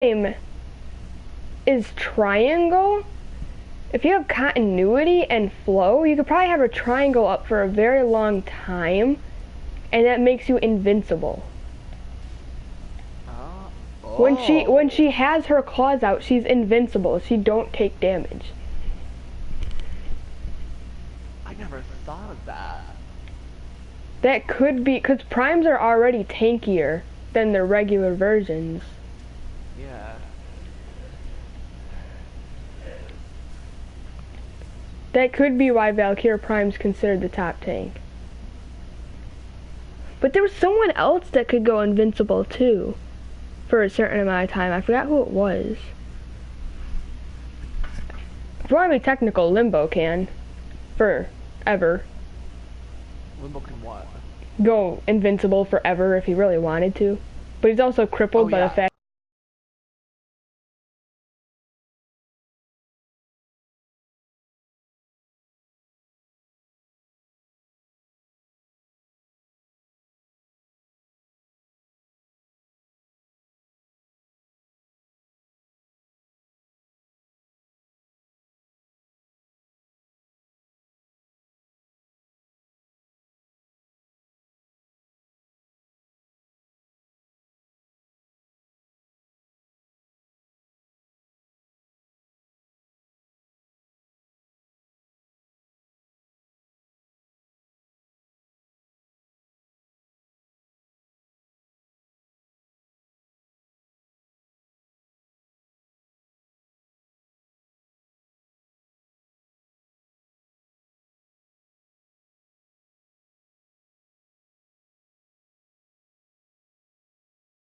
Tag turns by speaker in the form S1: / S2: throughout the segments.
S1: Warframe is triangle. If you have continuity and flow, you could probably have a triangle up for a very long time, and that makes you invincible. When she has her claws out, she's invincible. She don't take damage.
S2: I never thought of that.
S1: That could be because primes are already tankier than their regular versions.
S2: Yeah.
S1: That could be why Valkyrie Prime's considered the top tank. But there was someone else that could go invincible too, for a certain amount of time. I forgot who it was. If you want to be technical, Limbo can. Forever.
S2: Limbo can what?
S1: Go invincible forever if he really wanted to. But he's also crippled by the fact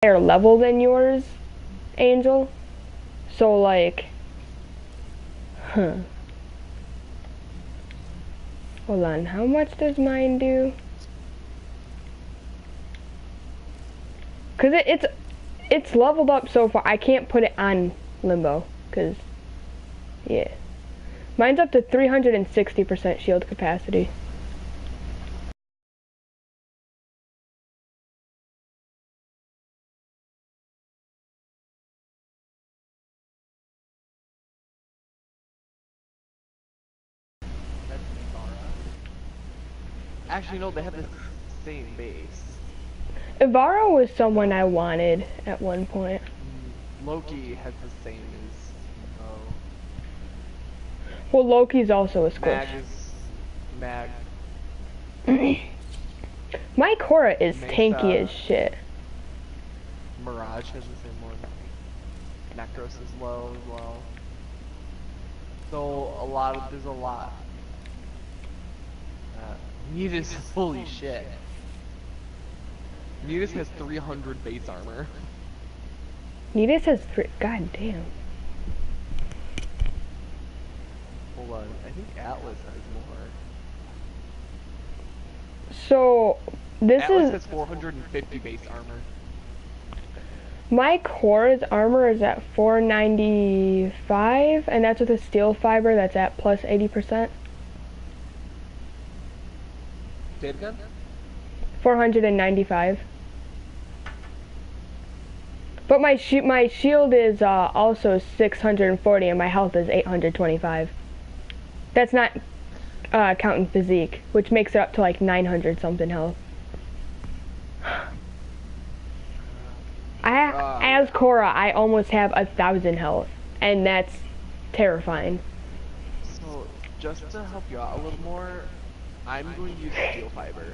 S1: higher level than yours, Angel. So like, hold on, how much does mine do? Cause it's leveled up so far. I can't put it on Limbo, cause yeah, mine's up to 360% shield capacity.
S2: Actually, no, they have the same base.
S1: Ivara was someone I wanted at one point.
S2: Loki has the same as
S1: Well, Loki's also a squish.
S2: Mag.
S1: My Korra is
S2: Mesa.
S1: tanky as shit.
S2: Mirage has the same one. Necros is low as well. So there's a lot. Nidus, holy shit. Nidus has 300 base armor.
S1: Nidus has god damn.
S2: Hold on, I think Atlas has more.
S1: So,
S2: Atlas has 450 base armor.
S1: My Korra's armor is at 495, and that's with a steel fiber that's at plus 80%.
S2: Say it again?
S1: 495. But my shield is also 640, and my health is 825. That's not counting physique, which makes it up to like 900 something health. As Korra, I almost have 1,000 health, and that's terrifying.
S2: So, just to help you out a little more, I'm going to use steel fiber.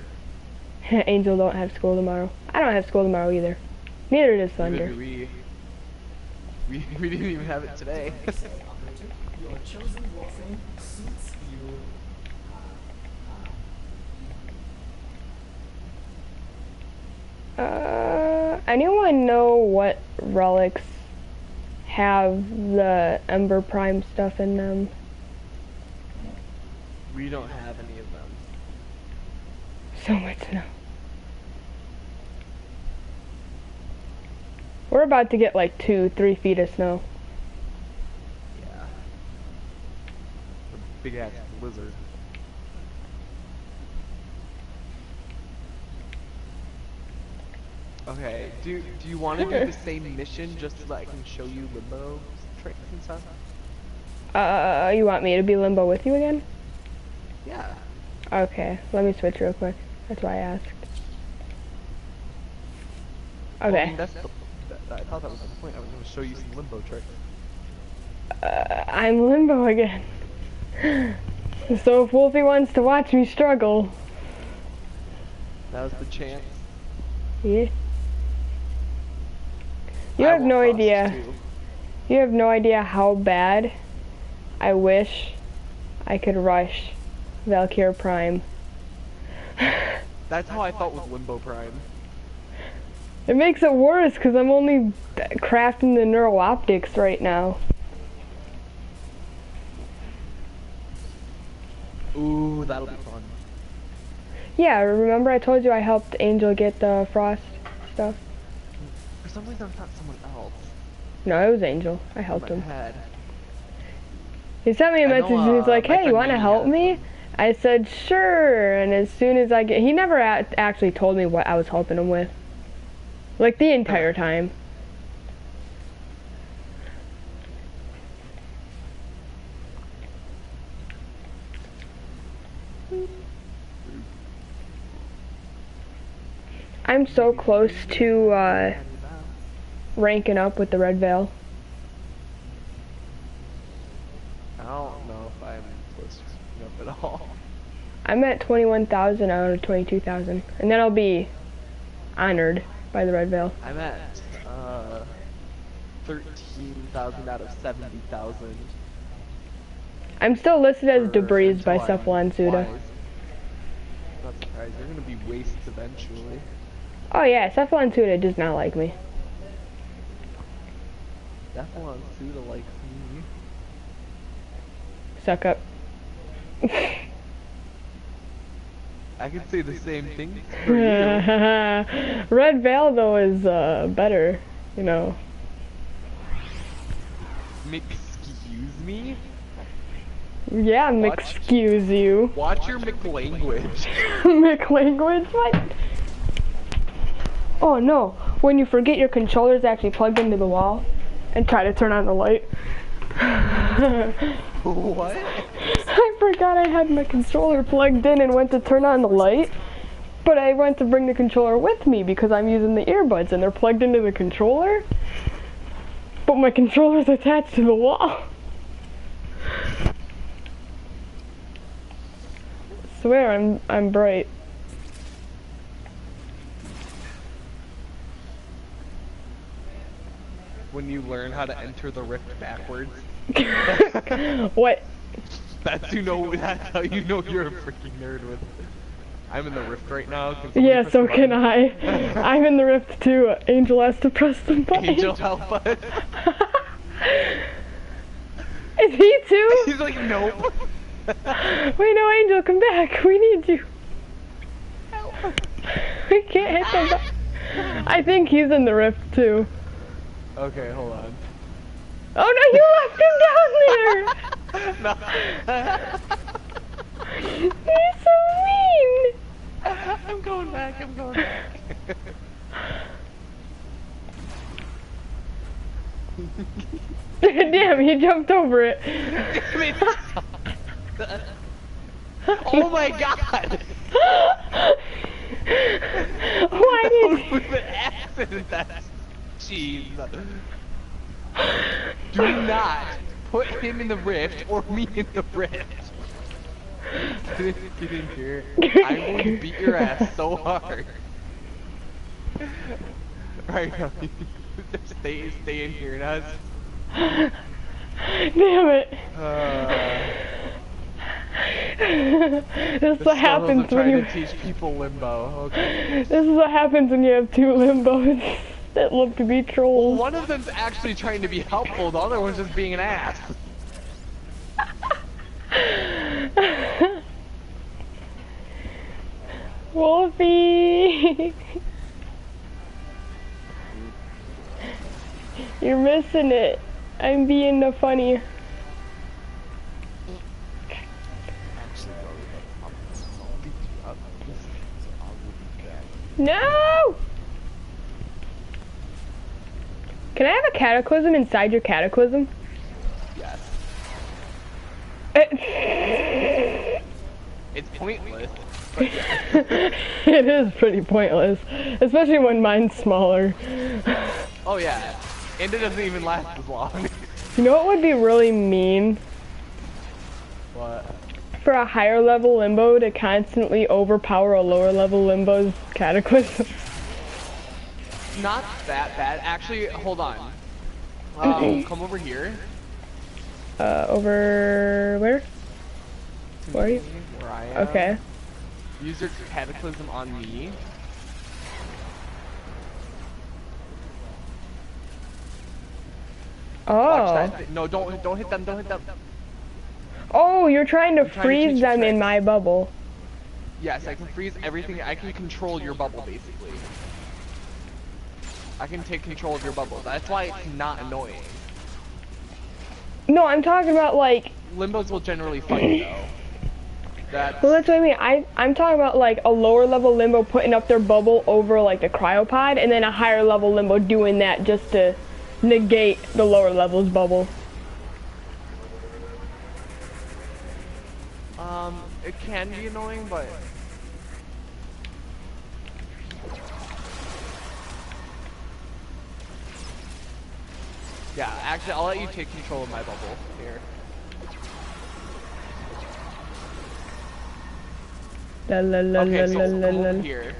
S1: Angel don't have school tomorrow. I don't have school tomorrow either. Neither does Thunder.
S2: We didn't even have it today.
S3: Your chosen Warframe suits you.
S1: Anyone know what relics have the Ember Prime stuff in them?
S2: We don't have any of them.
S1: So much snow. We're about to get like 2-3 feet of snow.
S2: Yeah. A big ass blizzard. Okay, do you want to do the same mission just so that I can show you limbo tricks and stuff?
S1: You want me to be limbo with you again?
S2: Yeah.
S1: Okay, let me switch real quick. That's why I asked.
S2: Well, I
S1: Okay.
S2: mean, I thought that was the point. I was going to show you some limbo tricks.
S1: I'm limbo again. So if Wolfie wants to watch me struggle.
S2: That was the chance.
S1: Yeah. You
S2: I
S1: have
S2: will
S1: no
S2: frost
S1: idea.
S2: too.
S1: You have no idea how bad I wish I could rush Valkyrie Prime.
S2: That's how I felt with Limbo Prime.
S1: It makes it worse because I'm only crafting the neural optics right now.
S2: Ooh, that'll be fun.
S1: Yeah, remember I told you I helped Angel get the frost stuff?
S2: For some reason, I thought someone else.
S1: No, it was Angel. I helped
S2: In
S1: him.
S2: my head.
S1: He sent me a
S2: I know,
S1: message and he's like,
S2: my
S1: hey, you
S2: friend
S1: want to
S2: Mimi
S1: help
S2: has
S1: me?
S2: them.
S1: I said, sure. And as soon as he never actually told me what I was helping him with. Like the entire time. I'm so close to ranking up with the Red Veil.
S2: I don't know if I'm close to keeping up at all.
S1: I'm at 21,000 out of 22,000. And then I'll be honored by the Red Veil.
S2: I'm at 13,000 out of 70,000.
S1: I'm still listed as
S2: for-
S1: Debris by
S2: until I'm
S1: Cephalon Suda.
S2: wise. Not surprised. They're gonna be wastes eventually.
S1: Oh yeah, Cephalon Suda does not like me.
S2: Cephalon Suda likes me.
S1: Suck up.
S2: I could say the same thing for you.
S1: Red Veil though is better, you know.
S2: Excuse me?
S1: Yeah,
S2: What?
S1: excuse you.
S2: Watch your McLanguage.
S1: McLanguage? What? Oh no, when you forget your controller's actually plugged into the wall and try to turn on the light.
S2: What?
S1: I forgot I had my controller plugged in and went to turn on the light, but I went to bring the controller with me because I'm using the earbuds and they're plugged into the controller, but my controller's attached to the wall. Swear I'm bright.
S2: When you learn how to enter the rift backwards,
S1: What?
S2: that's how you know you're a freaking nerd with. I'm in the rift right now. Can somebody
S1: Yeah,
S2: press
S1: so
S2: the
S1: can
S2: button?
S1: I. I'm in the rift too. Angel has to press the button.
S2: Angel, help us.
S1: Is he too?
S2: He's like, nope.
S1: Wait, no, Angel, come back. We need you. We can't hit the button. I think he's in the rift too.
S2: Okay, hold on.
S1: Oh no, you left him down there! You're so mean!
S2: I'm going back. I'm going back.
S1: Damn, he jumped over it.
S2: Damn it. Oh my god!
S1: Why did
S2: That was an accident. That's jeez. Do not put him in the rift or me in the rift. Get in here. I'm going to beat your ass so hard. Right now. Stay in here, Naz.
S1: Damn it. This is what happens when you.
S2: To teach people limbo. Okay.
S1: This is what happens when you have two limbos that look to be trolls.
S2: One of them's actually trying to be helpful. The other one's just being an ass.
S1: Wolfie! You're missing it. I'm being the funny. No! Can I have a cataclysm inside your cataclysm?
S2: Yes.
S1: It,
S2: It's pointless, but yes.
S1: it is pretty pointless, especially when mine's smaller.
S2: Oh yeah, and it doesn't even last as long.
S1: You know what would be really mean?
S2: What?
S1: For a higher level limbo to constantly overpower a lower level limbo's cataclysm.
S2: Not that bad. Actually, hold on. Come over here.
S1: Over where? Where are you?
S2: Where I am.
S1: Okay.
S2: Use your cataclysm on me. Watch
S1: Oh.
S2: that. No, don't hit them. Don't hit them.
S1: Oh, you're trying to
S2: I'm trying to
S1: freeze
S2: teach you
S1: them in
S2: tricks.
S1: my bubble.
S2: Yes, I can freeze everything. I can control your bubble basically. I can take control of your bubble. That's why it's not annoying.
S1: No, I'm talking about like.
S2: Limbos will generally fight though. That's
S1: Well, that's what I mean. I'm talking about like a lower level limbo putting up their bubble over like the cryopod, and then a higher level limbo doing that just to negate the lower level's bubble.
S2: it can be annoying, but yeah, actually, I'll let you take control of my bubble here.
S1: La la la
S2: Okay,
S1: la
S2: so
S1: la
S2: come
S1: la
S2: over
S1: la.
S2: here.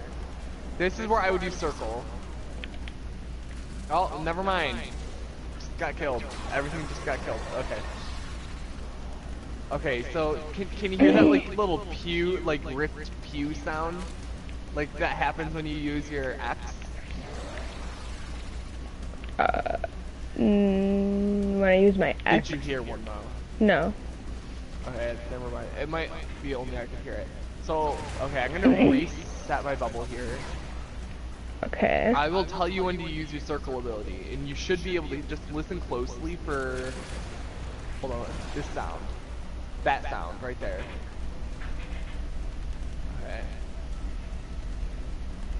S2: This is where I would use circle. Oh, never mind. Just got killed. Everything just got killed. Okay. Okay, so can you hear that like little pew, like ripped pew sound? Like that happens when you use your X?
S1: When I use my X.
S2: Did you hear one though?
S1: No.
S2: Okay, never mind. It might be only I can hear it. So, okay, I'm gonna reset my bubble here.
S1: Okay.
S2: I will tell you when to use your circle ability, and you should be able to just listen closely for, hold on, this sound. That sound right there. Okay.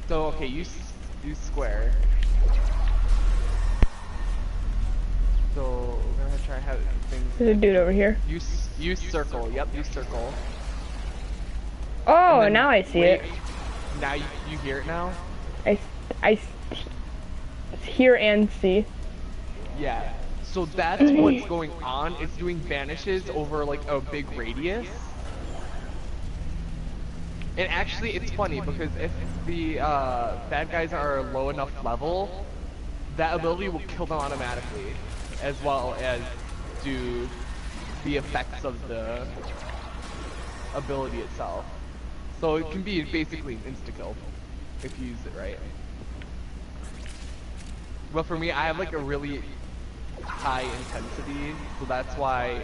S2: So, okay, use square. So, we're gonna try and have things.
S1: There's a dude over here.
S2: Use circle, yep, use circle.
S1: Oh,
S2: And then
S1: now I see
S2: wait.
S1: it.
S2: Now you hear it now?
S1: I hear and see.
S2: Yeah. So that's what's going on. It's doing vanishes over like a big radius. And actually it's funny because if the bad guys are low enough level, that ability will kill them automatically, as well as do the effects of the ability itself. So it can be basically an insta-kill if you use it right. But for me, I have like a really high intensity, so that's why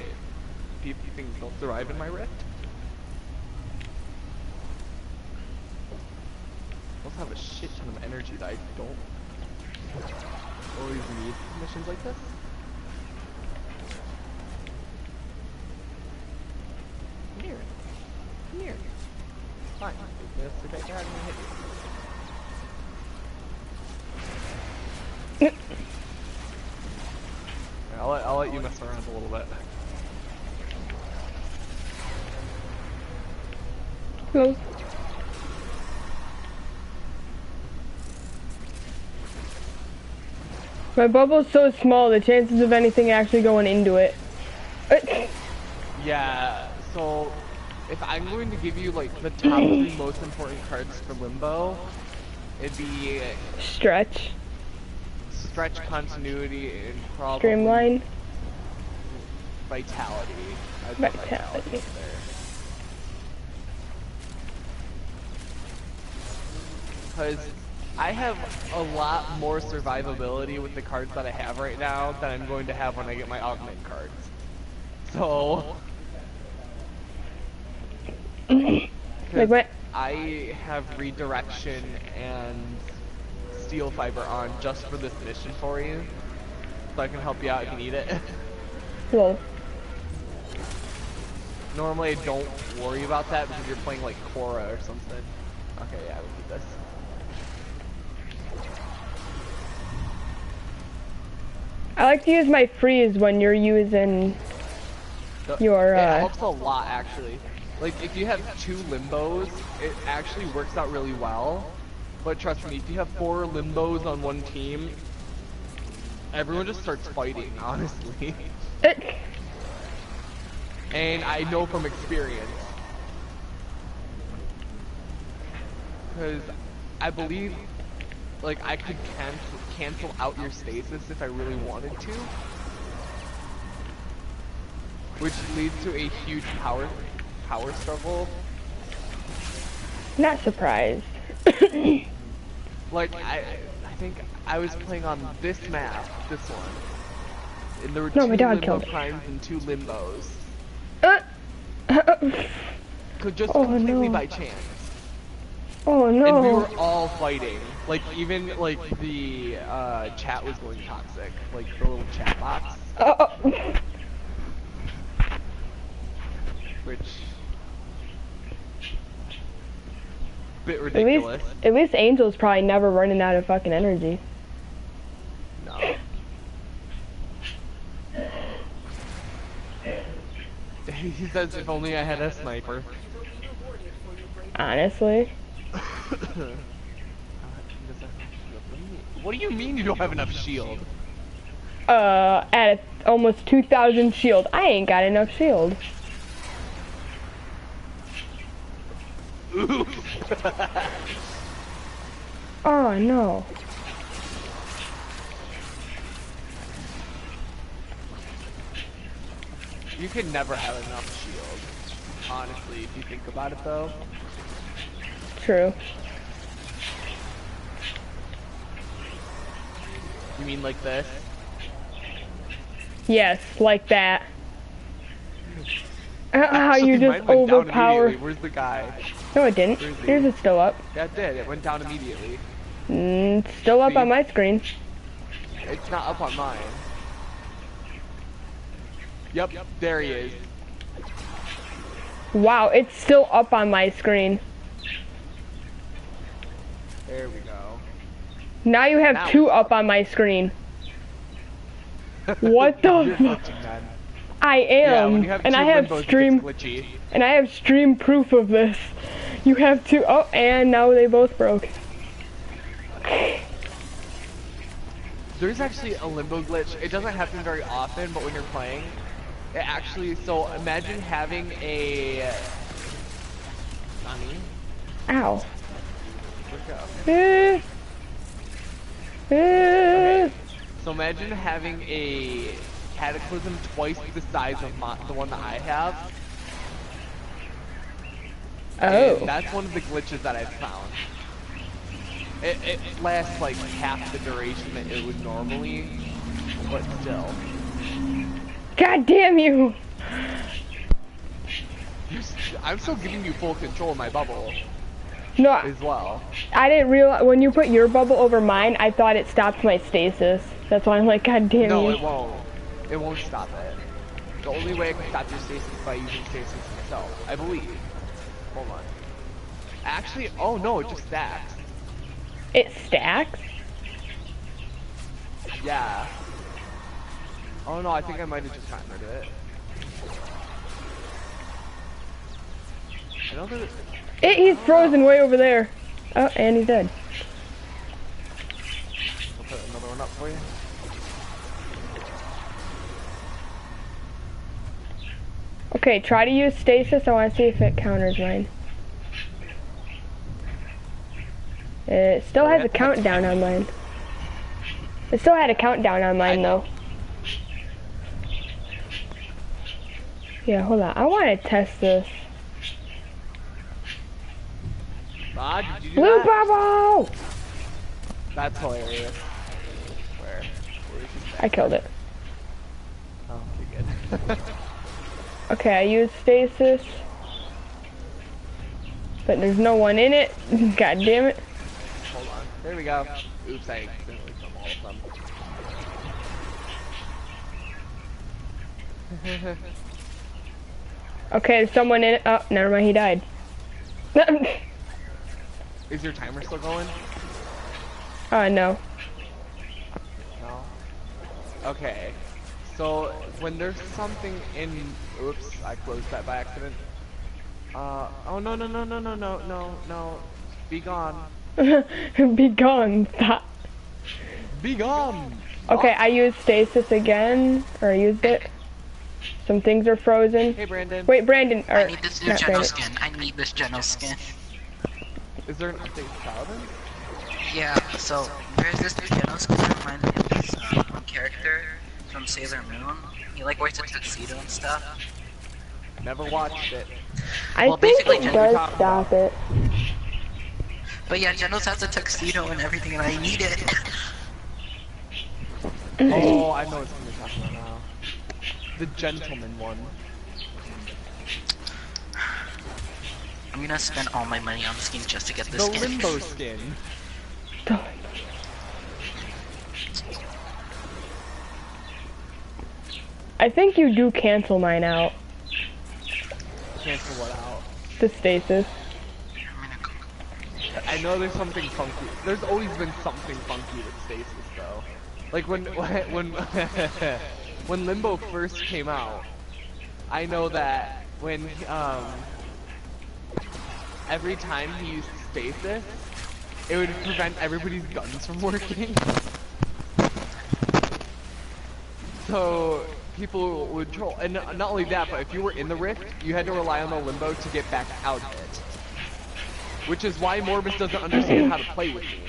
S2: things don't survive in my rift. I also have a shit ton of energy that I don't always need for missions like this. Come here. Come here. Fine. Sit back there, I'm gonna hit you. I'll let you mess around a little bit.
S1: Close. My bubble's so small, the chances of anything actually going into it.
S2: Yeah, so if I'm going to give you like the top 3 most important cards for Limbo, it'd be
S1: Stretch.
S2: Stretch, Continuity, and probably
S1: Streamline.
S2: Vitality. I'd put
S1: Vitality.
S2: in there. Because I have a lot more survivability with the cards that I have right now than I'm going to have when I get my augment cards. So,
S1: Like what?
S2: I have redirection and steel fiber on just for this mission for you, so I can help you out if you need it.
S1: Well,
S2: Normally I don't worry about that because you're playing like Korra or something. Okay, yeah, we need this.
S1: I like to use my freeze when you're using your,
S2: It helps a lot, actually. Like, if you have 2 limbos, it actually works out really well. But trust me, if you have 4 limbos on one team, everyone just starts fighting, honestly. And I know from experience. Because I believe, like, I could cancel out your stasis if I really wanted to. Which leads to a huge power struggle.
S1: Not surprised.
S2: Like, I think I was playing on this map, this one. And there were 2
S1: my dog
S2: limbo
S1: killed it.
S2: primes and 2 limbos. Just
S1: Oh,
S2: completely
S1: no.
S2: by chance.
S1: Oh no.
S2: And we were all fighting. Like, even, like, the, chat was going toxic. Like, the little chat box.
S1: Oh.
S2: Which... bit ridiculous.
S1: At least Angel's probably never running out of fucking energy.
S2: No. He says, if only I had a sniper.
S1: Honestly.
S2: What do you mean you don't have enough shield?
S1: At almost 2,000 shield. I ain't got enough shield.
S2: Ooh.
S1: Oh no.
S2: You could never have enough shield. Honestly, if you think about it though.
S1: True.
S2: You mean like this?
S1: Yes, like that. How you
S2: Actually,
S1: just
S2: mine went down
S1: overpower.
S2: immediately. Where's the guy?
S1: No, it didn't.
S2: Where's he?
S1: Yours is still up.
S2: Yeah, it did. It went down immediately.
S1: It's still up on my screen.
S2: It's not up on mine. Yep, there he is.
S1: Wow, it's still up on my screen.
S2: There we go.
S1: Now you have
S2: Now
S1: 2
S2: it's
S1: up on my screen. What the
S2: You're
S1: fuck?
S2: glitching, man.
S1: I
S2: Yeah, when
S1: am,
S2: you have
S1: and
S2: 2
S1: I have
S2: limbos,
S1: stream,
S2: it gets glitchy.
S1: and I have stream proof of this. You have 2. Oh, and now they both broke.
S2: There's actually a limbo glitch. It doesn't happen very often, but when you're playing, it actually, so imagine having a... Nani?
S1: Ow.
S2: Where'd it go?
S1: Okay.
S2: So imagine having a Cataclysm twice the size of the one that I have.
S1: Oh.
S2: And that's one of the glitches that I've found. It lasts like half the duration that it would normally, but still.
S1: God damn you!
S2: I'm still giving you full control of my bubble
S1: No,
S2: as well.
S1: I didn't realize, when you put your bubble over mine, I thought it stopped my stasis. That's why I'm like, God damn
S2: No,
S1: you.
S2: it won't. It won't stop it. The only way I can stop your stasis is by using stasis myself, I believe. Hold on. Actually, oh no, it just stacks.
S1: It stacks?
S2: Yeah. Oh no, I think I might have just gotten rid of it. I don't think
S1: He's frozen way over there. Oh, and he's dead.
S2: I'll put another one up for you.
S1: Okay, try to use stasis. I want to see if it counters mine. It still has a countdown on mine. It still had a countdown on mine though. Yeah, hold on. I want to test this.
S2: Ah, did you do
S1: Blue
S2: that?
S1: bubble!
S2: That's hilarious. Where is he?
S1: I killed it.
S2: Oh, okay, good.
S1: Okay, I used stasis. But there's no one in it. God damn it.
S2: Hold on. There we go. Oops, I accidentally killed all of them.
S1: Okay, there's someone in it. Oh, never mind, he died.
S2: Is your timer still going?
S1: Oh, no.
S2: No. Okay. So when there's something in, oops, I closed that by accident. Oh no no no no no no no no, be gone,
S1: Be gone. Stop.
S2: be gone.
S1: Okay,
S2: What?
S1: I used stasis again, or I used it. Some things are frozen.
S2: Hey Brandon,
S1: Wait, Brandon,
S4: I
S1: or
S4: need this new
S1: not
S4: Geno
S1: Brandon.
S4: skin. I need this Geno skin.
S2: is there an update to Paladin?
S4: Yeah, so there's this new Geno skin that reminds me of this one character from Sailor Moon. He like wears a tuxedo and stuff.
S2: Never watched it.
S1: I
S4: Well,
S1: think
S4: basically,
S1: it
S4: Jen,
S1: does
S2: we talked
S1: stop
S2: about.
S1: it.
S4: But yeah, Genos has a tuxedo and everything, and I need it.
S2: Oh, I know what skin you're talking about now. The gentleman one.
S4: I'm gonna spend all my money on the skin just to get this
S2: The
S4: skin.
S2: limbo skin.
S1: I think you do cancel mine out.
S2: Cancel what out?
S1: The stasis.
S2: I know there's something funky. There's always been something funky with stasis though. Like when when Limbo first came out, I know that when every time he used stasis, it would prevent everybody's guns from working. So people would troll, and not only that, but if you were in the rift, you had to rely on the Limbo to get back out of it. Which is why Morbus doesn't understand how to play with me.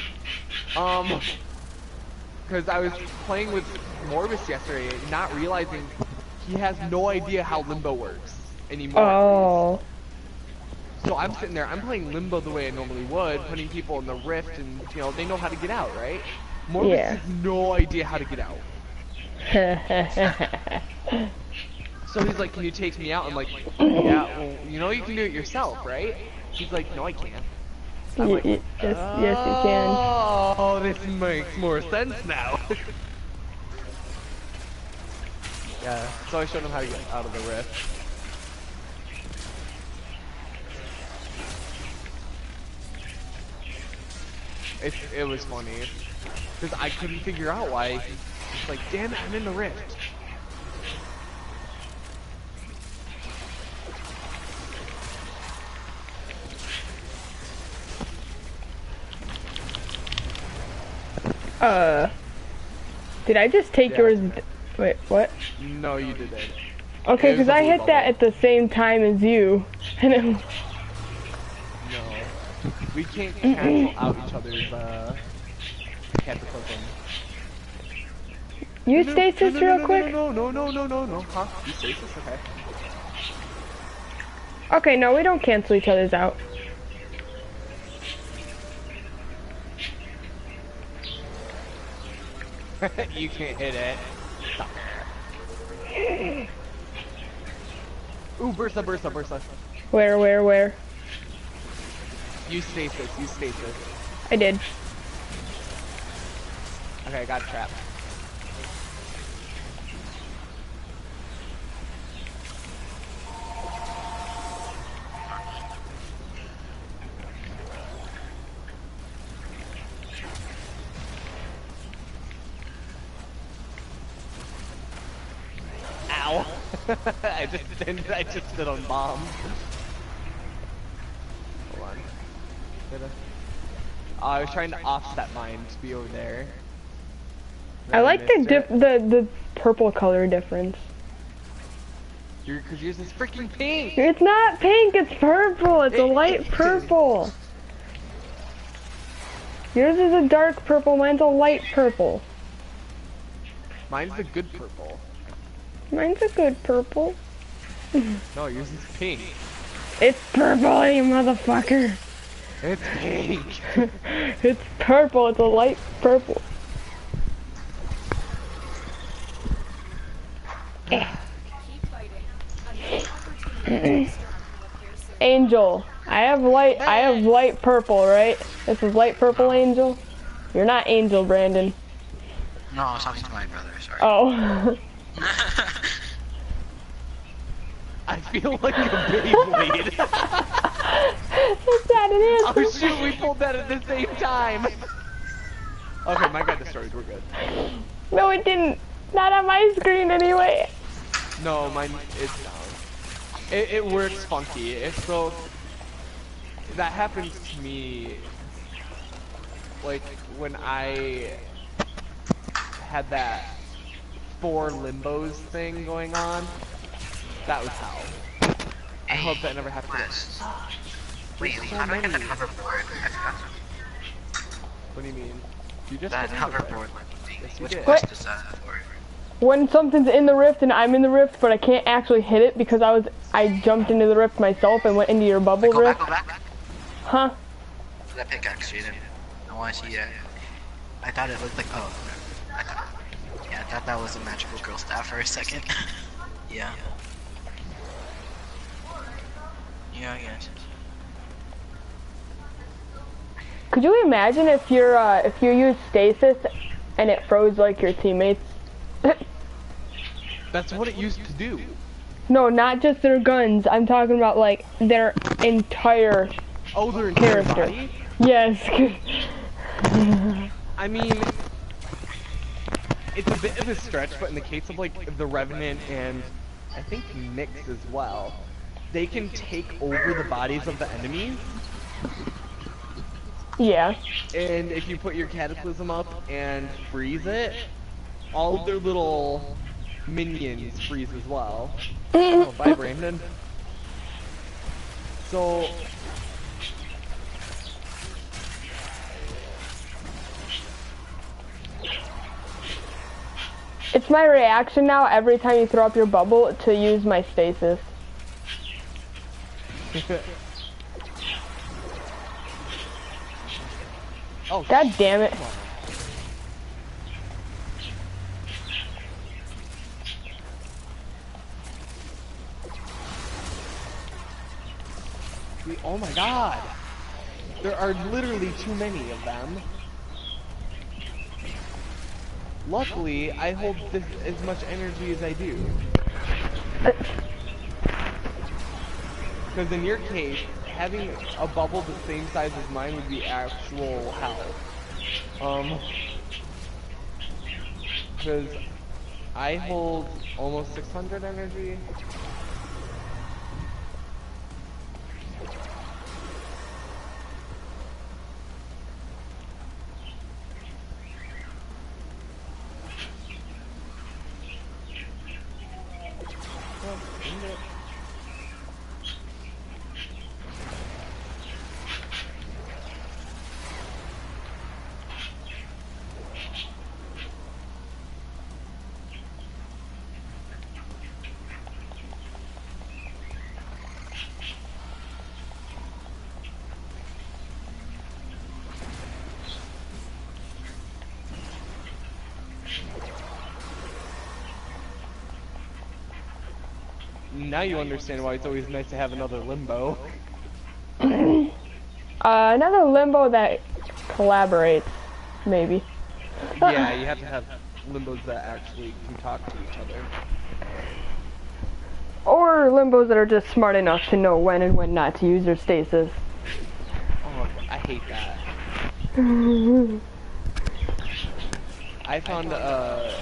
S2: Because I was playing with Morbus yesterday, not realizing he has no idea how Limbo works anymore.
S1: Oh.
S2: So I'm sitting there, I'm playing Limbo the way I normally would, putting people in the rift, and you know they know how to get out, right? Morbus
S1: Yeah.
S2: has no idea how to get out. So he's like, "Can you take me out?" I'm like, "Yeah, well, you know you can do it yourself, right?" He's like, "No, I can't." I'm like,
S1: Yes, yes, you can.
S2: "Oh, this makes more sense now." Yeah, so I showed him how to get out of the rift. It was funny, because I couldn't figure out why. It's like, damn it, I'm in the rift.
S1: Did I just take
S2: Yeah.
S1: yours? Wait, what?
S2: No, you didn't.
S1: Okay,
S2: It was
S1: because
S2: a
S1: I
S2: blue
S1: hit that
S2: bubble.
S1: at the same time as you. And it,
S2: No. We can't cancel out each other's, cataclysm.
S1: you stasis real quick?
S2: No. Huh? You stasis? Okay.
S1: Okay, no, we don't cancel each other's out.
S2: You can't hit it. Stop. Ooh, bursa.
S1: Where?
S2: You stasis.
S1: I did.
S2: Okay, I got trapped. Ow! I just stood on bombs. Hold on. I was trying to offset mine to be over there.
S1: I like the
S2: missed it.
S1: the purple color difference.
S2: Cause yours is freaking pink!
S1: It's not pink, it's purple. It's a light purple. Yours is a dark purple, mine's a light purple.
S2: Mine's a good purple.
S1: Mine's a good purple.
S2: No, yours is pink.
S1: It's purple, you motherfucker.
S2: It's pink!
S1: It's purple, it's a light purple. Angel, I have light purple, right? This is light purple, Angel. You're not Angel, Brandon.
S4: No, I was talking to my brother, sorry.
S1: Oh.
S2: I feel like a Beyblade.
S1: That's not an answer.
S2: Oh shoot, we pulled that at the same time! Okay, mine got destroyed, we're good.
S1: No, it didn't. Not on my screen anyway.
S2: No, mine is down. It works funky. It's so that happens to me. Like when I had that 4 limbos thing going on, that was hell. I hope that never happens again.
S4: Wait, how do I get that hoverboard? I forgot.
S2: What do you mean? You just
S4: That
S2: did it.
S4: hoverboard.
S2: Yes, you
S4: Which
S2: did.
S4: quest is that for?
S1: When something's in the rift and I'm in the rift, but I can't actually hit it because I jumped into the rift myself and went into your bubble
S4: Go back,
S1: rift.
S4: go back.
S1: Huh?
S4: That pickaxe, Jaden. I want to see that. I thought it looked like, oh. Yeah, I thought that was a magical girl staff for a second. Yeah. Yeah, I guess.
S1: Could you imagine if you use stasis and it froze like your teammates?
S2: That's what it used to do.
S1: No, not just their guns. I'm talking about like their entire
S2: Oh, their entire
S1: character.
S2: body?
S1: Yes.
S2: I mean, it's a bit of a stretch, but in the case of like the Revenant and I think Nyx as well, they can take over the bodies of the enemies.
S1: Yeah.
S2: And if you put your Cataclysm up and freeze it, all of their little minions freeze as well. Oh, bye, Brandon. So,
S1: It's my reaction now every time you throw up your bubble to use my stasis.
S2: oh,
S1: God damn it.
S2: come on. Oh my god! There are literally too many of them. Luckily, I hold this as much energy as I do. Because in your case, having a bubble the same size as mine would be actual hell. Because I hold almost 600 energy. Now you understand why it's always nice to have another limbo.
S1: Another limbo that collaborates, maybe.
S2: Yeah, you have to have limbos that actually can talk to each other.
S1: Or limbos that are just smart enough to know when and when not to use their stasis.
S2: Oh, I hate that. I found a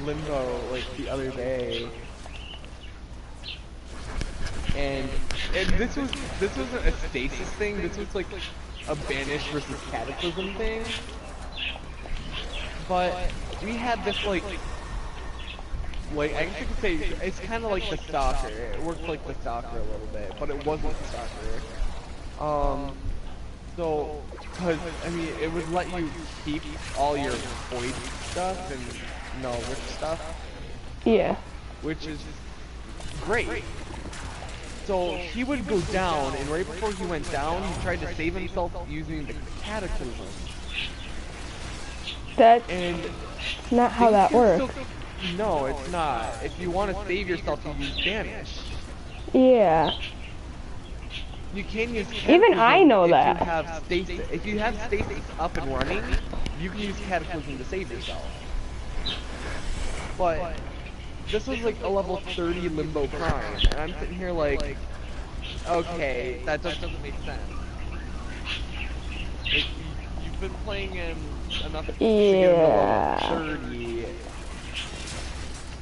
S2: limbo like the other day. And this wasn't a stasis thing, this was like a banish versus cataclysm thing. But we had this like I guess you could say it's kind of like the stalker. It worked like the stalker a little bit, but it wasn't the stalker. So, cause I mean, it would let you keep all your void stuff and no rich stuff.
S1: Yeah.
S2: Which is great. So he would go down, and right before he went down, he tried to save himself using the cataclysm.
S1: That's
S2: And
S1: not how that works.
S2: No, it's not. If you want to save yourself, you use banish.
S1: Yeah.
S2: You can use
S1: Even I know
S2: if
S1: that.
S2: You have stasis. If you have stasis up and running, you can use cataclysm to save yourself. But this was like a level 30 limbo prime, and I'm sitting here like, okay, that just doesn't make sense. Like, you've been playing in enough to get to
S1: Yeah.
S2: level 30,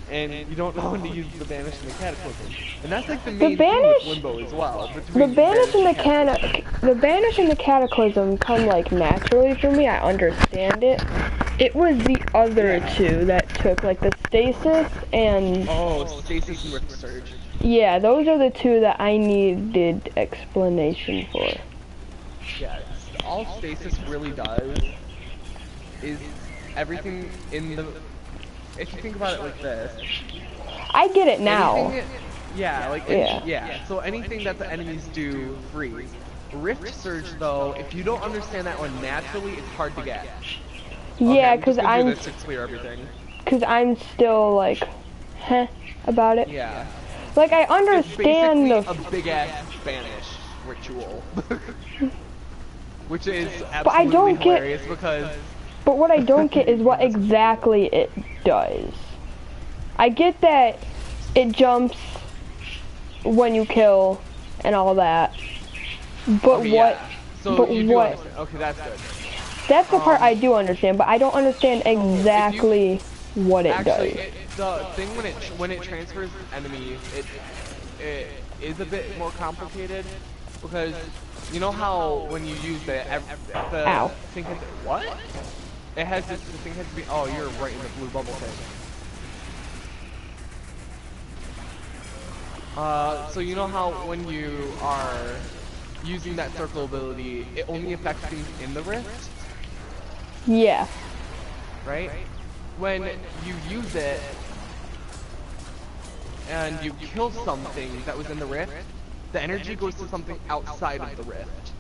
S2: and you don't know when to use the Banish and the Cataclysm. And that's like the
S1: The
S2: main thing
S1: Banish,
S2: with Limbo as well.
S1: the
S2: Between
S1: Banish and
S2: Cataclysm.
S1: the Banish and the Cataclysm come like naturally for me. I understand it. It was the other two that took like the Stasis and
S2: Oh, Stasis and Rift Surge.
S1: yeah, those are the two that I needed explanation for.
S2: Yeah, all Stasis really does is everything in the... If you think about it like this...
S1: I get it now.
S2: Yeah, like,
S1: Yeah.
S2: so anything that the enemies do, freeze. Rift Surge, though, if you don't understand that one naturally, it's hard to get.
S1: Yeah,
S2: okay,
S1: because
S2: I'm just gonna do this to clear everything.
S1: Because I'm still like, heh, about it.
S2: Yeah.
S1: Like, I understand
S2: it's basically a big-ass Spanish ritual. Which is absolutely hilarious because...
S1: But what I don't get is what exactly it does. I get that it jumps when you kill and all that. But
S2: okay,
S1: what...
S2: Yeah. So
S1: but
S2: you do
S1: what...
S2: understand. Okay, that's good.
S1: That's the part I do understand, but I don't understand exactly what it does.
S2: The thing when it transfers enemies, it is a bit more complicated because you know how when you use the
S1: Ow.
S2: thing has what? It has this. The thing has to be. Oh, you're right in the blue bubble thing. So you know how when you are using that circle ability, it only affects things in the rift?
S1: Yeah.
S2: Right? When you use it and you kill something that was in the rift, the energy goes to something outside of the rift.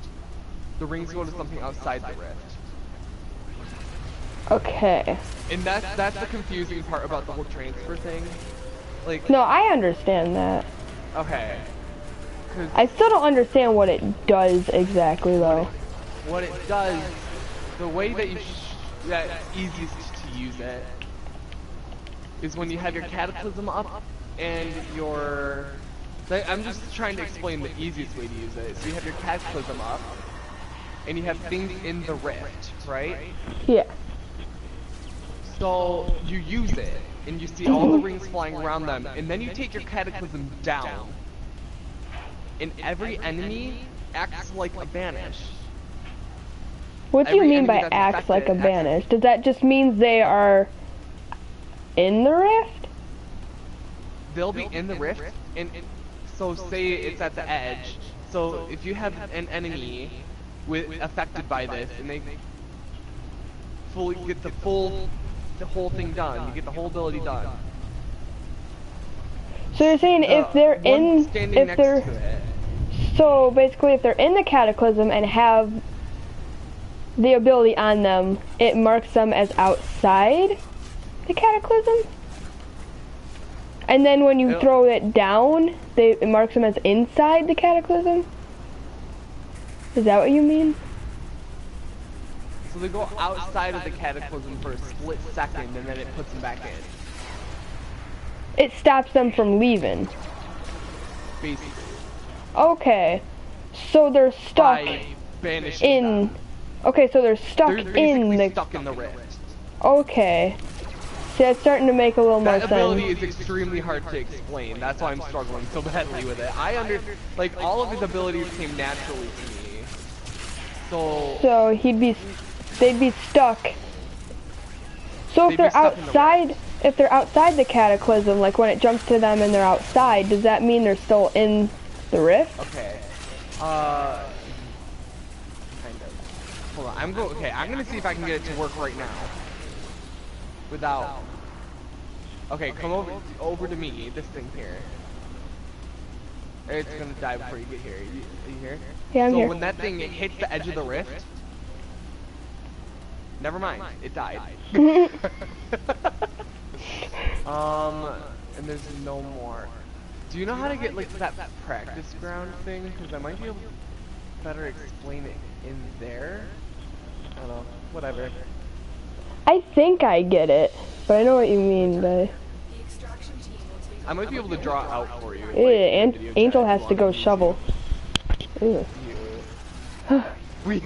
S2: The rings go to something outside the rift.
S1: Okay.
S2: And that's the confusing part about the whole transfer thing. Like,
S1: No, I understand that.
S2: okay.
S1: I still don't understand what it does exactly, though.
S2: What it does, the way that that's easiest to use it is when you have your Cataclysm up and your... I'm just trying to explain the easiest way to use it. So you have your Cataclysm up and you have things in the rift, right?
S1: Yeah.
S2: So you use it and you see all the rings flying around them and then you take your Cataclysm down and every enemy acts like a Banish.
S1: What do you mean by acts like a Banish? Does that just mean they are in the rift?
S2: They'll be in the rift, and so say it's at the edge. So if you have an enemy affected by this, and they fully get the whole thing done, you get the whole ability done.
S1: So you're saying if they're in, so basically if they're in the Cataclysm and have the ability on them, it marks them as outside the Cataclysm? And then when you throw it down, it marks them as inside the Cataclysm? Is that what you mean?
S2: So they go outside of the Cataclysm for a split second, and then it puts them back in.
S1: It stops them from leaving.
S2: Basically.
S1: Okay. So they're stuck in...
S2: Them.
S1: Okay, so they're stuck in the...
S2: stuck in the rift.
S1: Okay. See, it's starting to make a little more sense.
S2: That ability is extremely hard to explain. That's why I'm struggling so badly with it. Like, all of his abilities came naturally to me. So
S1: they'd be stuck. So if they're outside the Cataclysm, like when it jumps to them and they're outside, does that mean they're still in the rift?
S2: Okay. Kind of. Hold on. I'm gonna see if I can get it to work right now. Without. Okay, come over to me. This thing here. It's gonna die before you get here. Are you here?
S1: Yeah, I'm here.
S2: So when that thing hits the edge of the rift. Never mind. It died. And there's no more. Do you know how to get like that practice ground thing? Because I might be able to better explain it in there. I don't know. Whatever.
S1: I think I get it, but I know what you mean by...
S2: I might be able to draw it out for you.
S1: Yeah, Angel has to go shovel. Ew.
S2: Me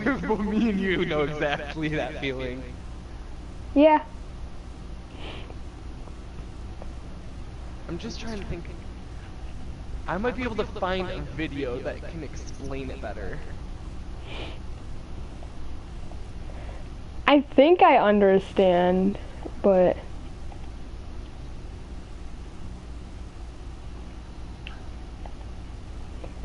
S2: and you know exactly that feeling.
S1: Yeah.
S2: I'm just trying to think. I might be able to find a video that can explain it better.
S1: I think I understand, but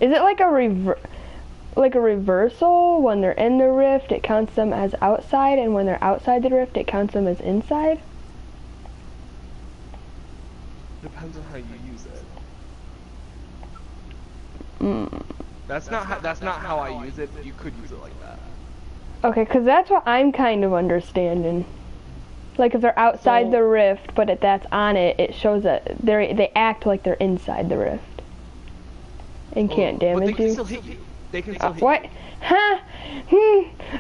S1: is it like a reversal? When they're in the rift, it counts them as outside, and when they're outside the rift, it counts them as inside?
S2: Depends on how you use it.
S1: Mm.
S2: That's not how I use it, but you could use it like that.
S1: Okay, because that's what I'm kind of understanding. Like if they're outside the rift, but if that's on it, it shows that they act like they're inside the rift and can't damage
S2: but they can
S1: you.
S2: still hit you. They can still hit
S1: What?
S2: you.
S1: Huh?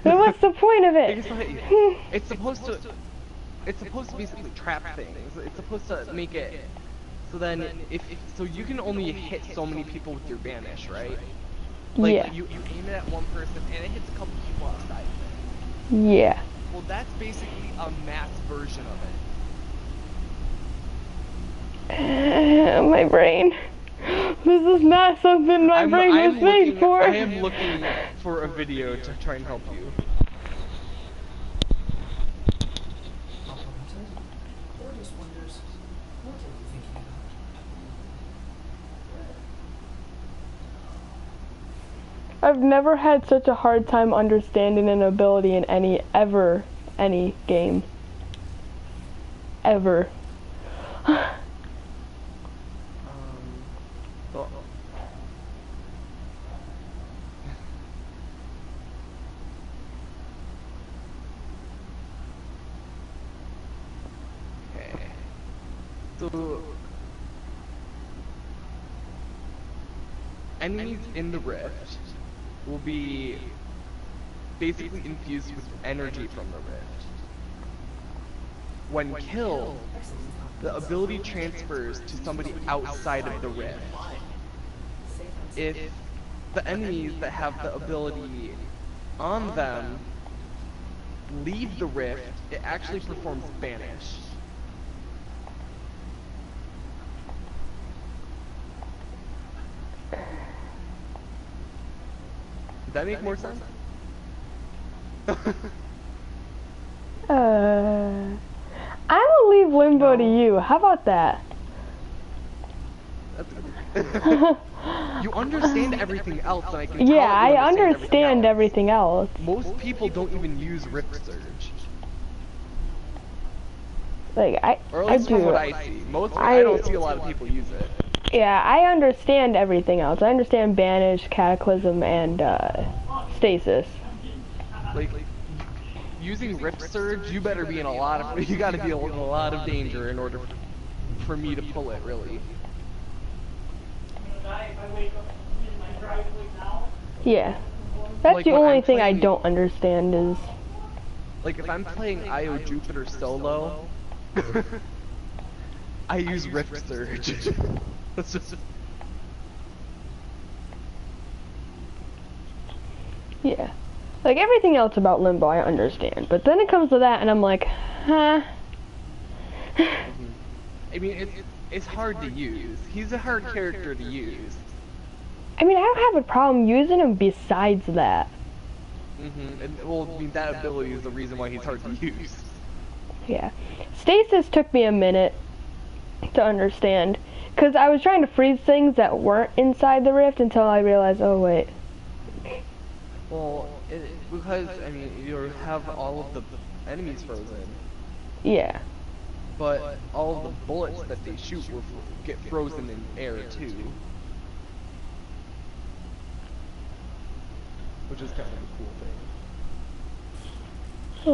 S1: Then what's the point of
S2: They
S1: it?
S2: can still hit you. It's supposed to basically trap things. It's supposed to make it so then so you can only hit so many people with your banish, right? Like
S1: Yeah.
S2: you aim it at one person and it hits a couple people outside of it.
S1: Yeah.
S2: Well, that's basically a mass version of it.
S1: My brain. This is not something my brain was made for.
S2: I am looking for a video to try and help you.
S3: Operator, or just wonders, what are you thinking about?
S1: I've never had such a hard time understanding an ability in any game. Ever.
S2: Well, okay. So enemies in the rift will be basically infused with energy from the rift. When killed, the ability transfers to somebody outside of the rift. If the enemies that have the ability on them leave the rift, it actually performs banish. Does that make more sense?
S1: I will leave Limbo to you. How about that?
S2: You understand everything else, and I can tell
S1: Yeah,
S2: that you
S1: I understand everything else.
S2: Most people don't even use Rift Surge.
S1: Like
S2: Or at
S1: I
S2: least from
S1: do.
S2: what I see. I don't see a lot of people use it.
S1: Yeah, I understand everything else. I understand Banish, Cataclysm, and Stasis.
S2: Like using Rift Surge, you better be in you gotta be in a lot of danger in order for me to pull it, really.
S1: Yeah. That's
S2: Like,
S1: the
S2: when
S1: only
S2: I'm
S1: thing I
S2: playing-
S1: don't understand is...
S2: Like if I'm playing IO Jupiter solo, I use Rift Surge. That's just...
S1: Yeah. Like, everything else about Limbo I understand. But then it comes to that and I'm like, huh?
S2: I mean, it's hard to use. He's a hard character to use.
S1: I mean, I don't have a problem using him besides that.
S2: And, well, I mean, that ability is the reason why he's hard to use.
S1: Yeah. Stasis took me a minute to understand. Because I was trying to freeze things that weren't inside the rift until I realized, oh wait.
S2: Well, because, I mean, you have all of the enemies frozen.
S1: Yeah.
S2: But all of the bullets that they shoot will get frozen in air, too. Which is kind of a cool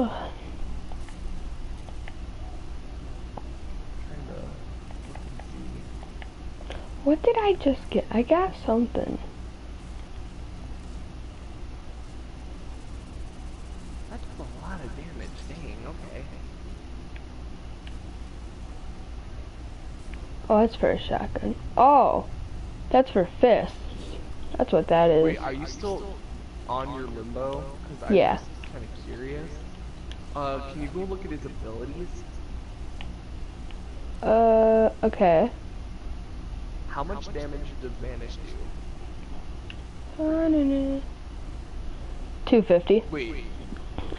S2: thing.
S1: What did I just get? I got something.
S2: That does a lot of damage. Dang, okay.
S1: Oh, that's for a shotgun. Oh, that's for fists. That's what that is.
S2: Wait, are you still on your Limbo? Because
S1: Yeah.
S2: I'm just kind of curious. Can you go look at his abilities?
S1: Okay.
S2: how much damage does Vanish do?
S1: 250.
S2: Wait,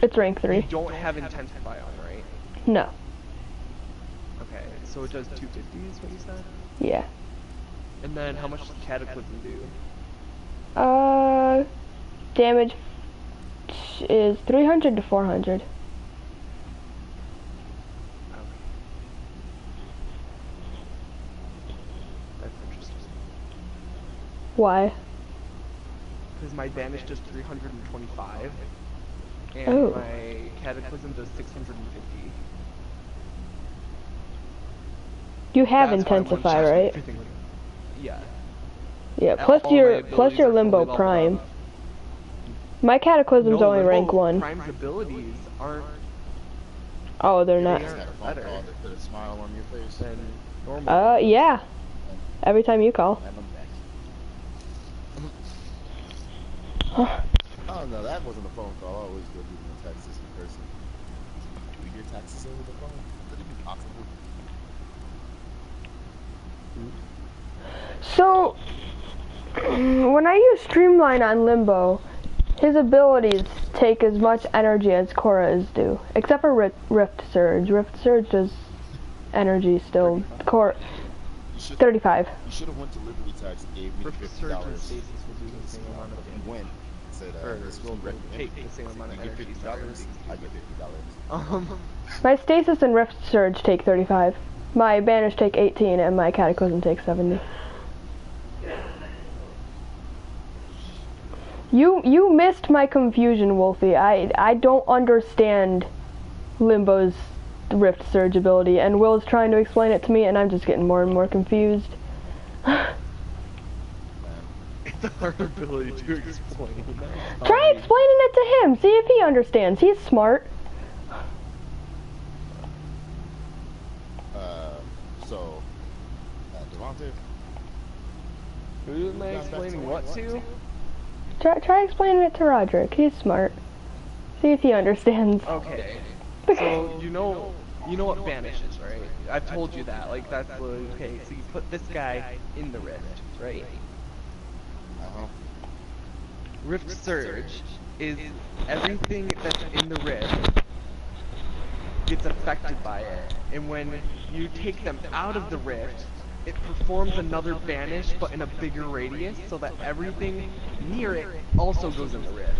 S1: It's rank
S2: you
S1: 3.
S2: don't have Intensify on, right?
S1: No.
S2: Okay, so it does 250 is what you said?
S1: Yeah.
S2: And then how much does Cataclysm do?
S1: Damage is 300 to 400.
S2: That's interesting.
S1: Why?
S2: Because my Vanish does 325, and
S1: Oh.
S2: my Cataclysm does 650.
S1: You have
S2: That's why
S1: Intensify,
S2: one-shot
S1: right?
S2: everything would- Yeah.
S1: Yeah.
S2: All
S1: Plus
S2: my
S1: your
S2: abilities
S1: your
S2: are fully
S1: Limbo
S2: leveled
S1: Prime.
S2: up.
S1: My Cataclysm's
S2: No,
S1: only rank
S2: Limbo
S1: 1.
S2: Prime's abilities aren't
S1: Oh, they're not.
S2: They
S5: Just had a phone
S2: better.
S5: call that put a smile on your face.
S2: than normal.
S1: Yeah. Every time you call.
S5: And I'm
S1: Huh.
S5: back. Oh no, that wasn't a phone call. I always go give them a text in person. Do we hear texts over the phone? Could it be possible?
S1: So, when I use Streamline on Limbo, his abilities take as much energy as Korra's do, except for Rift Surge. Rift Surge does energy still. Korra,
S5: You should
S1: 35.
S5: You should have went to Liberty Tax and gave me
S2: Rift
S5: $50.
S2: Surge and Stasis will do the same amount of
S5: You
S2: damage.
S5: went and said,
S2: Or
S5: this
S2: will
S5: will recommend
S2: take the same amount of
S5: you get
S2: energy.
S5: $50. I get $50.
S1: My Stasis and Rift Surge take 35. My Banish take 18, and my Cataclysm takes 70. You missed my confusion, Wolfie. I don't understand Limbo's Rift Surge ability, and Will's trying to explain it to me, and I'm just getting more and more confused.
S2: It's a hard ability to explain.
S1: Try explaining it to him. See if he understands. He's smart.
S5: So, Devontae,
S2: Who am I explaining what to?
S1: Try explaining it to Roderick. He's smart. See if he understands.
S2: Okay. So you know what Vanish is, right? I've told you that. Like that's the okay. So you put this guy in the rift, right? Rift Surge is everything that's in the rift gets affected by it, and when you take them out of the rift, it performs another banish, but in a bigger radius, so that everything near it also goes in the rift.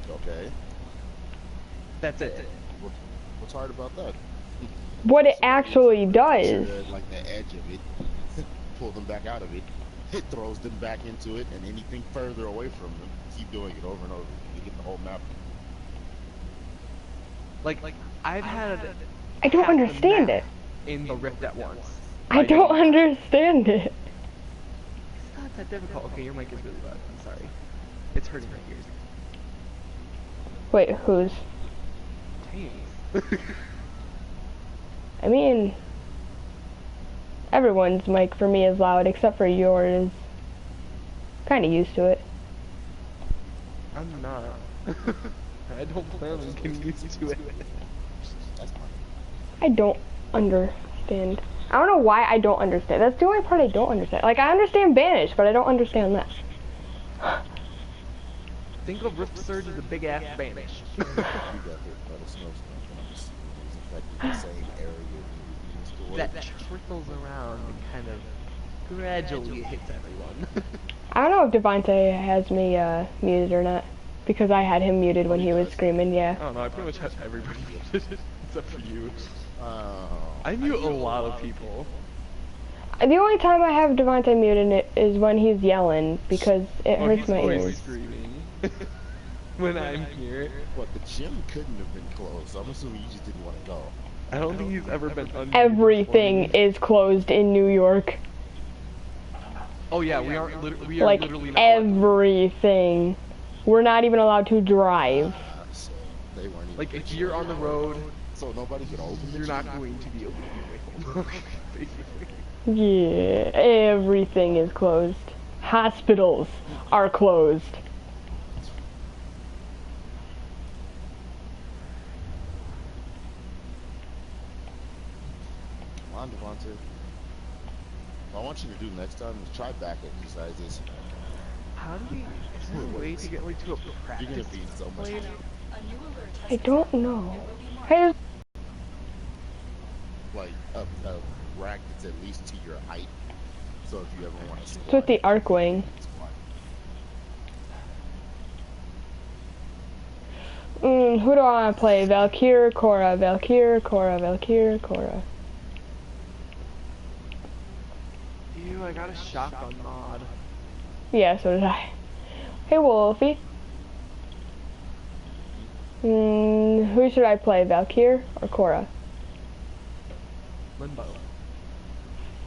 S5: Okay.
S2: That's it.
S5: What's hard about that?
S1: What it actually does.
S5: Like the edge of it, pull them back out of it. It throws them back into it, and anything further away from them, keep doing it over and over. You get the whole map.
S2: Like I've had.
S1: I don't
S2: half the
S1: understand
S2: map
S1: it.
S2: in the rift at once.
S1: I don't understand it.
S2: It's not that difficult. Okay, your mic is really loud. I'm sorry. It's hurting my ears.
S1: Wait, whose?
S2: Dang.
S1: I mean, everyone's mic for me is loud except for yours. Kind of used to it.
S2: I'm not. I don't plan on getting used to it.
S5: That's fine.
S1: I don't understand. I don't know why I don't understand. That's the only part I don't understand. Like, I understand Banish, but I don't understand that.
S2: Think of Rift Surge as a big ass banish.
S5: You got hit by the snowstorm once. It was affecting the same area you used to work.
S2: That trickles around and kind of gradually hits everyone.
S1: I don't know if Devontae has me muted or not. Because I had him muted when he was screaming, yeah.
S2: I don't know, I pretty much had everybody muted, except for you.
S5: Oh.
S2: I mute a lot of people.
S1: The only time I have Devontae muted is when he's yelling, because it hurts
S2: He's
S1: my
S2: always
S1: ears.
S2: screaming when I'm here.
S5: What, the gym couldn't have been closed, so I'm assuming you just didn't want to go.
S2: I don't think he's ever been unmuted
S1: Everything
S2: before.
S1: is closed in New York.
S2: Oh yeah, we are
S1: Like,
S2: literally not allowed to-
S1: everything. We're not even allowed to drive.
S5: So they weren't even
S2: Like, if you're on the road,
S5: so nobody could open the
S2: you're
S5: gym?
S2: not going to be able to be away home. Basically.
S1: Yeah, everything is closed. Hospitals are closed.
S5: Come on, Devontae. What I want you to do next time is try back exercises.
S2: How do we? Is there a way to get like to a
S5: You're
S2: practice
S5: gonna be so much.
S2: place?
S1: I don't know. Hey,
S5: Like a rack that's at least to your height. So if you ever want to
S1: it's
S5: squat,
S1: with the arc wing.
S5: you can squat.
S1: Who do I want to play? Valkyr, Korra, Valkyr, Korra, Valkyr, Korra.
S2: Ew, I got a shotgun mod.
S1: Yeah, so did I. Hey, Wolfie. Who should I play, Valkyr or Korra?
S2: Limbo.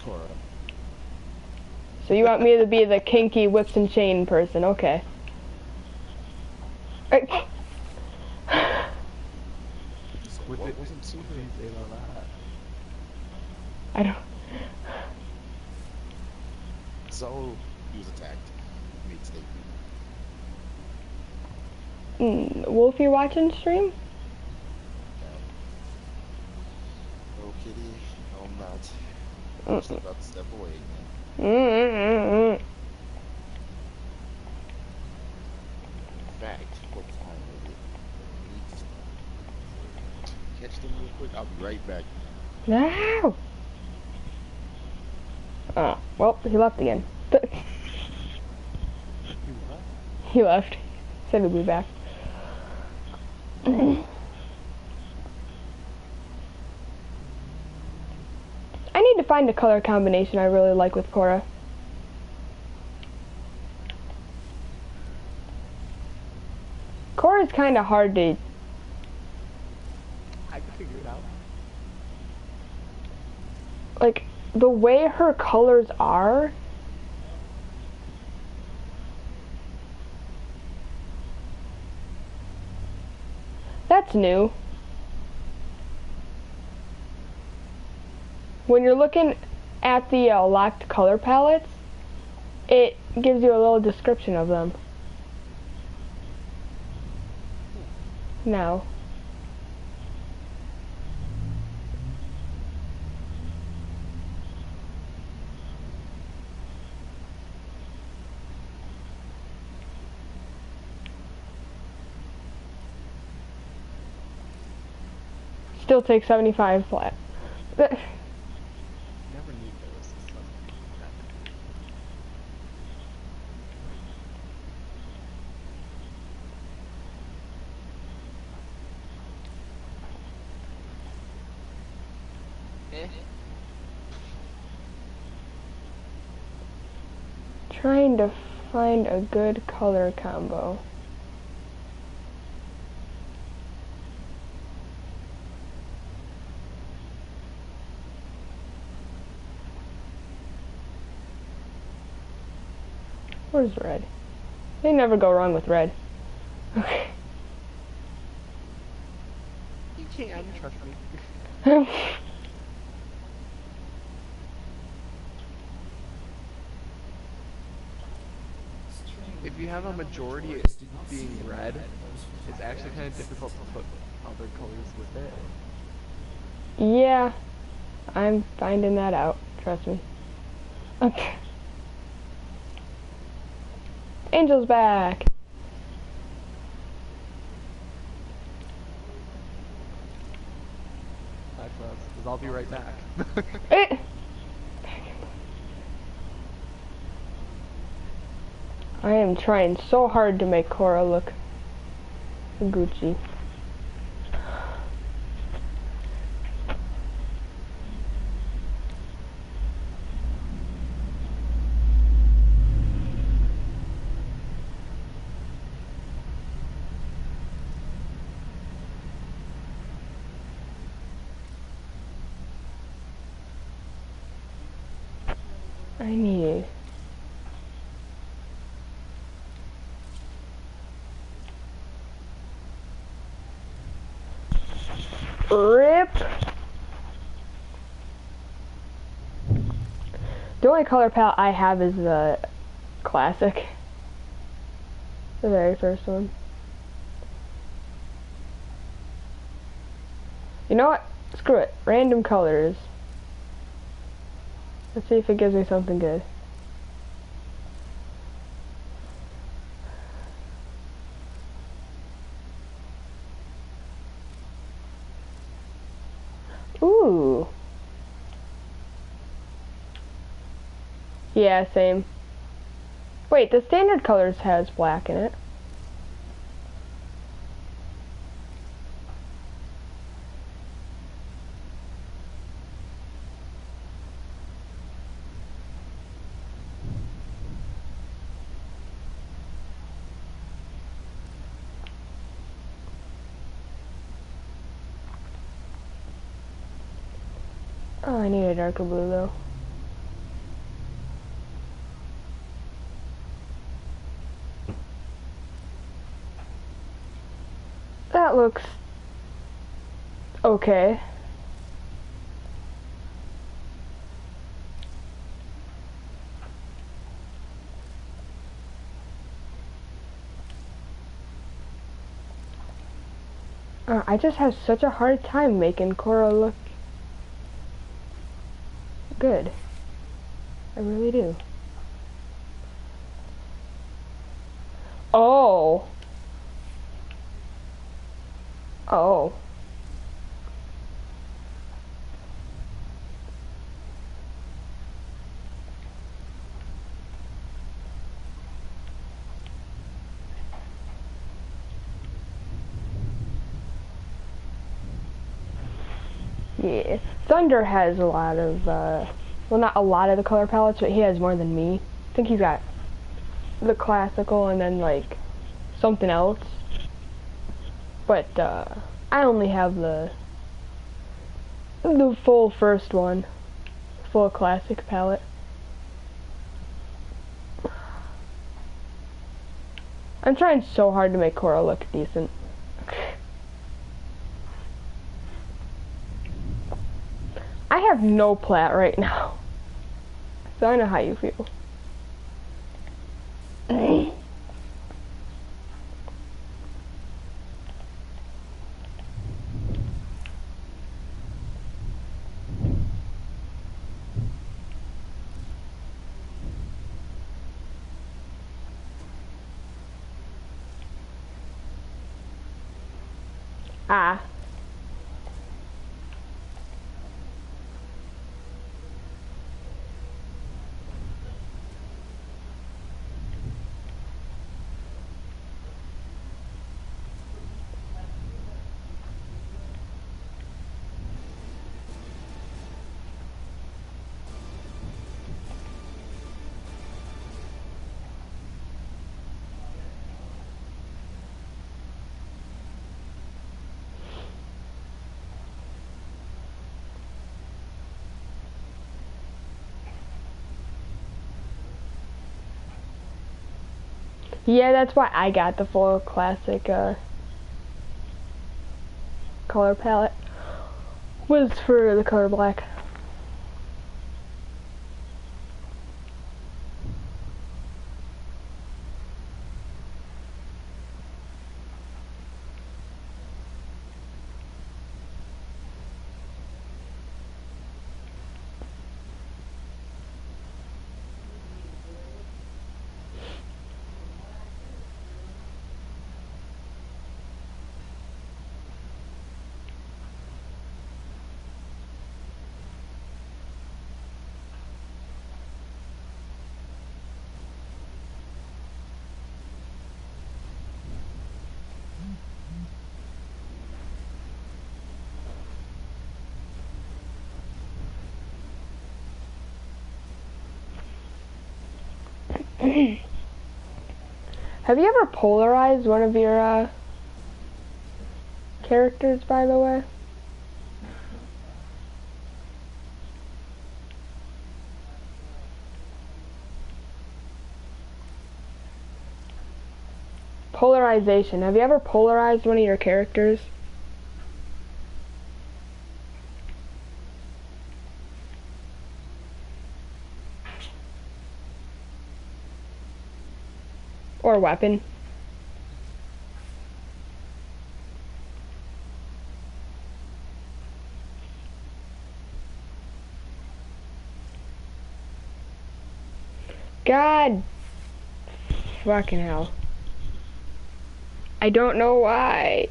S5: Korra.
S1: So you want me to be the kinky whips and chain person? Okay.
S2: With
S5: What
S2: it,
S5: wasn't super?
S2: say that.
S1: I don't.
S5: So he was attacked. Made statement.
S1: Wolfie watching stream?
S5: Oh, kitty. No, I'm not. I'm just about to step away again.
S1: Mm-mm-mm-mm.
S5: In fact, what time is it? Catch them real quick. I'll be right back.
S1: No. Oh, well, he left again. He left. Said he'll be back. I need to find a color combination I really like with Korra. Korra's kind of hard to...
S2: I can figure it out.
S1: Like, the way her colors are... That's new. When you're looking at the locked color palettes, it gives you a little description of them. Now. Still takes 75 flat.
S2: Never need those.
S1: Trying to find a good color combo. Where's red? They never go wrong with red. Okay.
S2: You can, trust me. If you have a majority being red, it's actually kind of difficult to put other colors with it.
S1: Yeah, I'm finding that out. Trust me. Okay. Angel's back.
S2: That's us, because I'll be right back.
S1: Eh. I am trying so hard to make Korra look Gucci. I need... Rip! The only color palette I have is the classic. The very first one. You know what? Screw it. Random colors. Let's see if it gives me something good. Ooh. Yeah, same. Wait, the standard colors has black in it. Oh, I need a darker blue though. That looks okay. I just have such a hard time making Cora look good. I really do. Oh. Oh. Yeah. Thunder has a lot of, well, not a lot of the color palettes, but he has more than me. I think he's got the classical and then, like, something else. But, I only have the full first one. Full classic palette. I'm trying so hard to make Cora look decent. I have no plat right now. So I know how you feel. Ah. Yeah, that's why I got the full classic color palette. Was for the color black. Have you ever polarized one of your characters, by the way? Polarization. Have you ever polarized one of your characters? Or weapon? God fucking hell. I don't know why.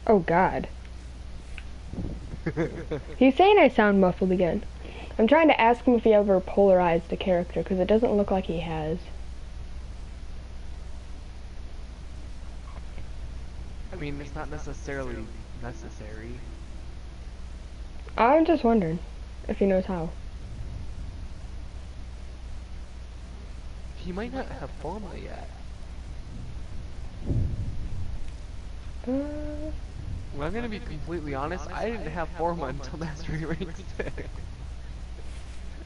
S1: Oh God. He's saying I sound muffled again. I'm trying to ask him if he ever polarized a character, because it doesn't look like he has.
S2: I mean, it's not necessarily necessary.
S1: I'm just wondering if he knows how.
S2: He might not have Forma yet. Well, I'm gonna be completely honest, I didn't have Forma until Mastery Rank 6.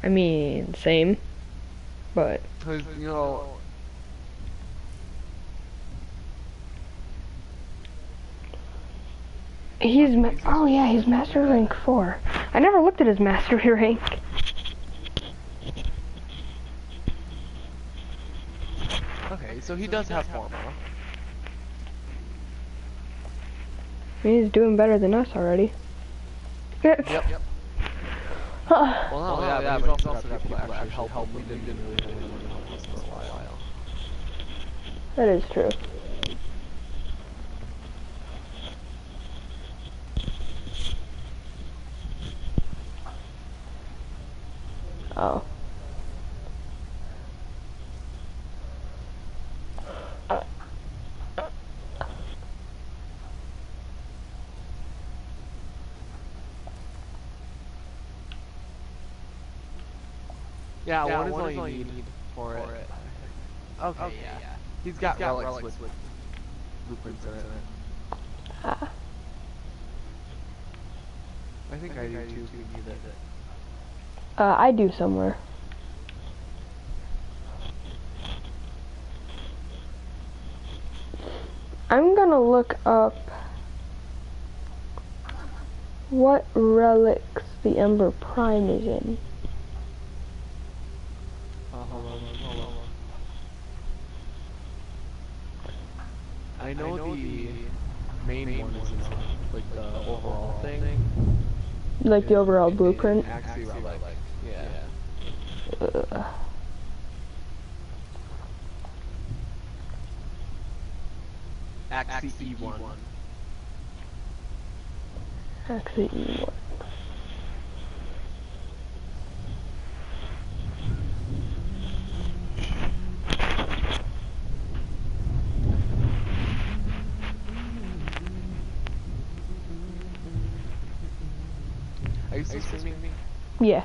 S1: I mean, same, but
S2: Because, you know,
S1: oh yeah, he's Master Rank 4. I never looked at his Mastery Rank.
S2: okay, so he does have Forma.
S1: I mean, he's doing better than us already.
S2: Yep. Well, no, yeah, but he's also got people to actually help him. We didn't really have anyone to help us for a while.
S1: That is true. Oh.
S2: Yeah, one is all you need for it. Okay, yeah. He's got relics with blueprints in it.
S1: Ah.
S2: I think I do too if we need it.
S1: I do somewhere. I'm gonna look up what relics the Ember Prime is in.
S2: Hold on. I know the main one is in, like, the overall thing.
S1: Like the overall blueprint.
S2: Axie relic. Yeah. Axie E1.
S1: Actually, E1.
S2: Are you still streaming?
S1: Yeah.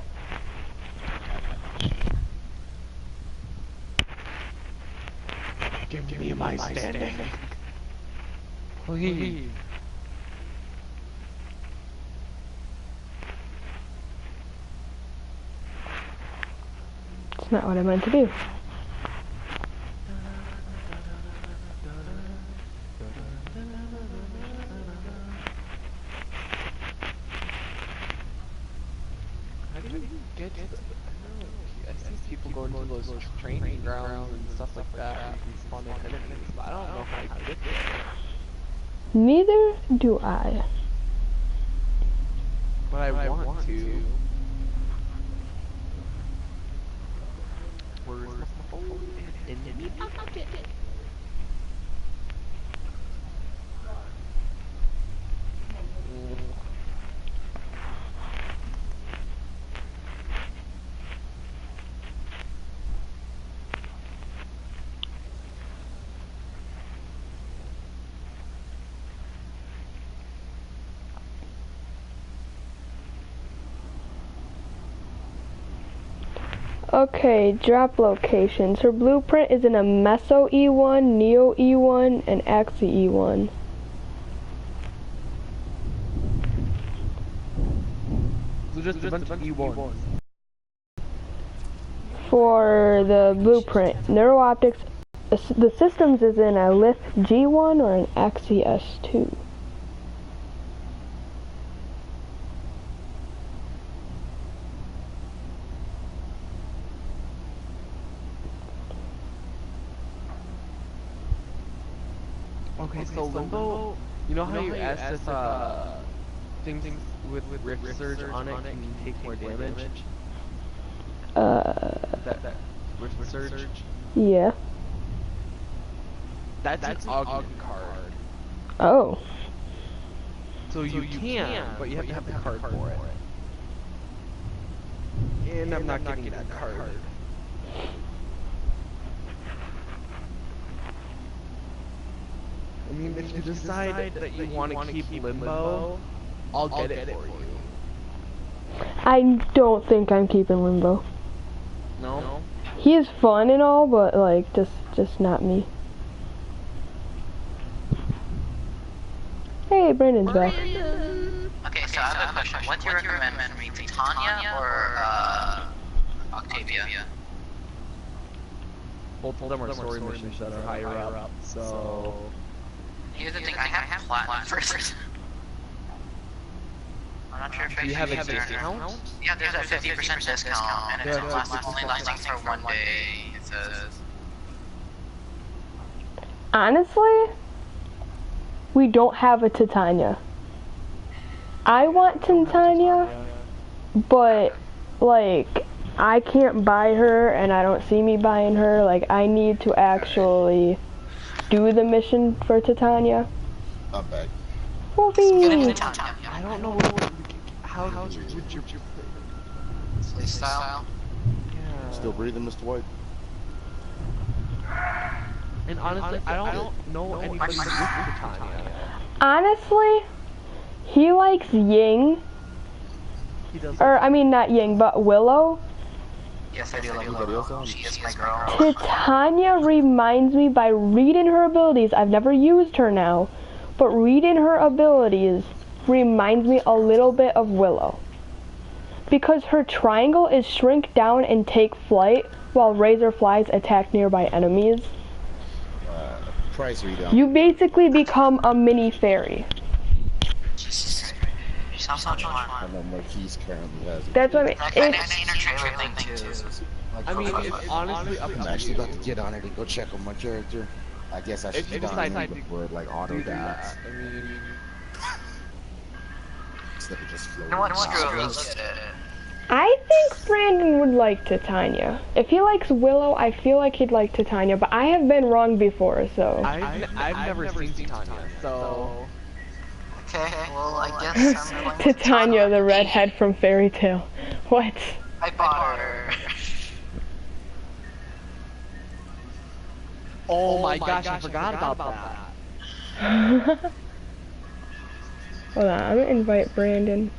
S2: Give me my standing. Please.
S1: It's not what I meant to do.
S2: How do you get to the... I see people going to those training grounds and stuff like that and you can spawn in enemies, but I don't know how to get there.
S1: Neither do I.
S2: But I want to. Where's my phone? In my pocket.
S1: Okay, drop locations. Her blueprint is in a Meso E1, Neo E1, and Axie E1.
S2: So just a bunch of E1s.
S1: For the blueprint, Neuro Optics, the systems is in a Lith G1 or an Axie S2.
S2: Okay, so Limbo You know how you asked if things with Rift Surge on it can take more damage? That Rift Surge?
S1: Yeah.
S2: That's an augment card.
S1: Oh.
S2: So you can, but you have to have the card for it. And I'm not getting that card. I mean, if you decide that you want to keep Limbo, I'll get it for you.
S1: I don't think I'm keeping Limbo.
S2: No?
S1: He is fun and all, but like just not me. Hey, Brandon's back.
S4: Okay, so I have a question. What do you recommend for me, Titania or Octavia?
S2: Both of them are story missions that are higher up, so...
S4: Here's the thing, I have platinum first. I'm not sure if
S2: Do you have a discount?
S4: Yeah, there's a 50% discount, and it's only lasting for 1 day, it says.
S1: Honestly, we don't have a Titania. I want Titania, but like I can't buy her, and I don't see me buying her. Like I need to actually do the mission for Titania.
S5: I'm back.
S1: Wolfie!
S2: I don't know how would you
S4: Play style.
S2: Yeah.
S5: Still breathing, Mr. White?
S2: And honestly, I don't know anybody with Titania.
S1: Honestly, he likes Ying,
S2: He does.
S1: or I mean not Ying, but Willow.
S4: Yes, I do like
S5: Anybody else
S4: Willow.
S5: on?
S4: She is my girl.
S1: Titania reminds me by reading her abilities. I've never used her now, but reading her abilities reminds me a little bit of Willow. Because her triangle is shrink down and take flight, while razor flies attack nearby enemies.
S5: Price readout.
S1: You basically become a mini fairy.
S4: Jesus. She sounds so charming.
S5: I know Marquise currently has it.
S1: That's what I mean.
S4: I've seen her trailer thing too.
S2: I mean, it's honestly up
S5: I'm
S2: to
S5: actually
S2: you.
S5: about to get on it and go check on my character. I guess I should
S2: If you
S5: get on
S2: decide
S5: it
S2: to
S5: before it like auto
S2: do
S5: dies.
S2: that, I mean,
S5: Instead of just floating.
S4: You know what? Screw it. Let's get it.
S1: I think Brandon would like Titania. If he likes Willow, I feel like he'd like Titania, but I have been wrong before, so.
S2: I've never seen Titania, so...
S4: Okay, well, I guess I'm going with
S1: Titania, the redhead from Fairy Tale. What?
S4: I bought her.
S2: Oh my gosh, I forgot about that.
S1: Hold on, I'm gonna invite Brandon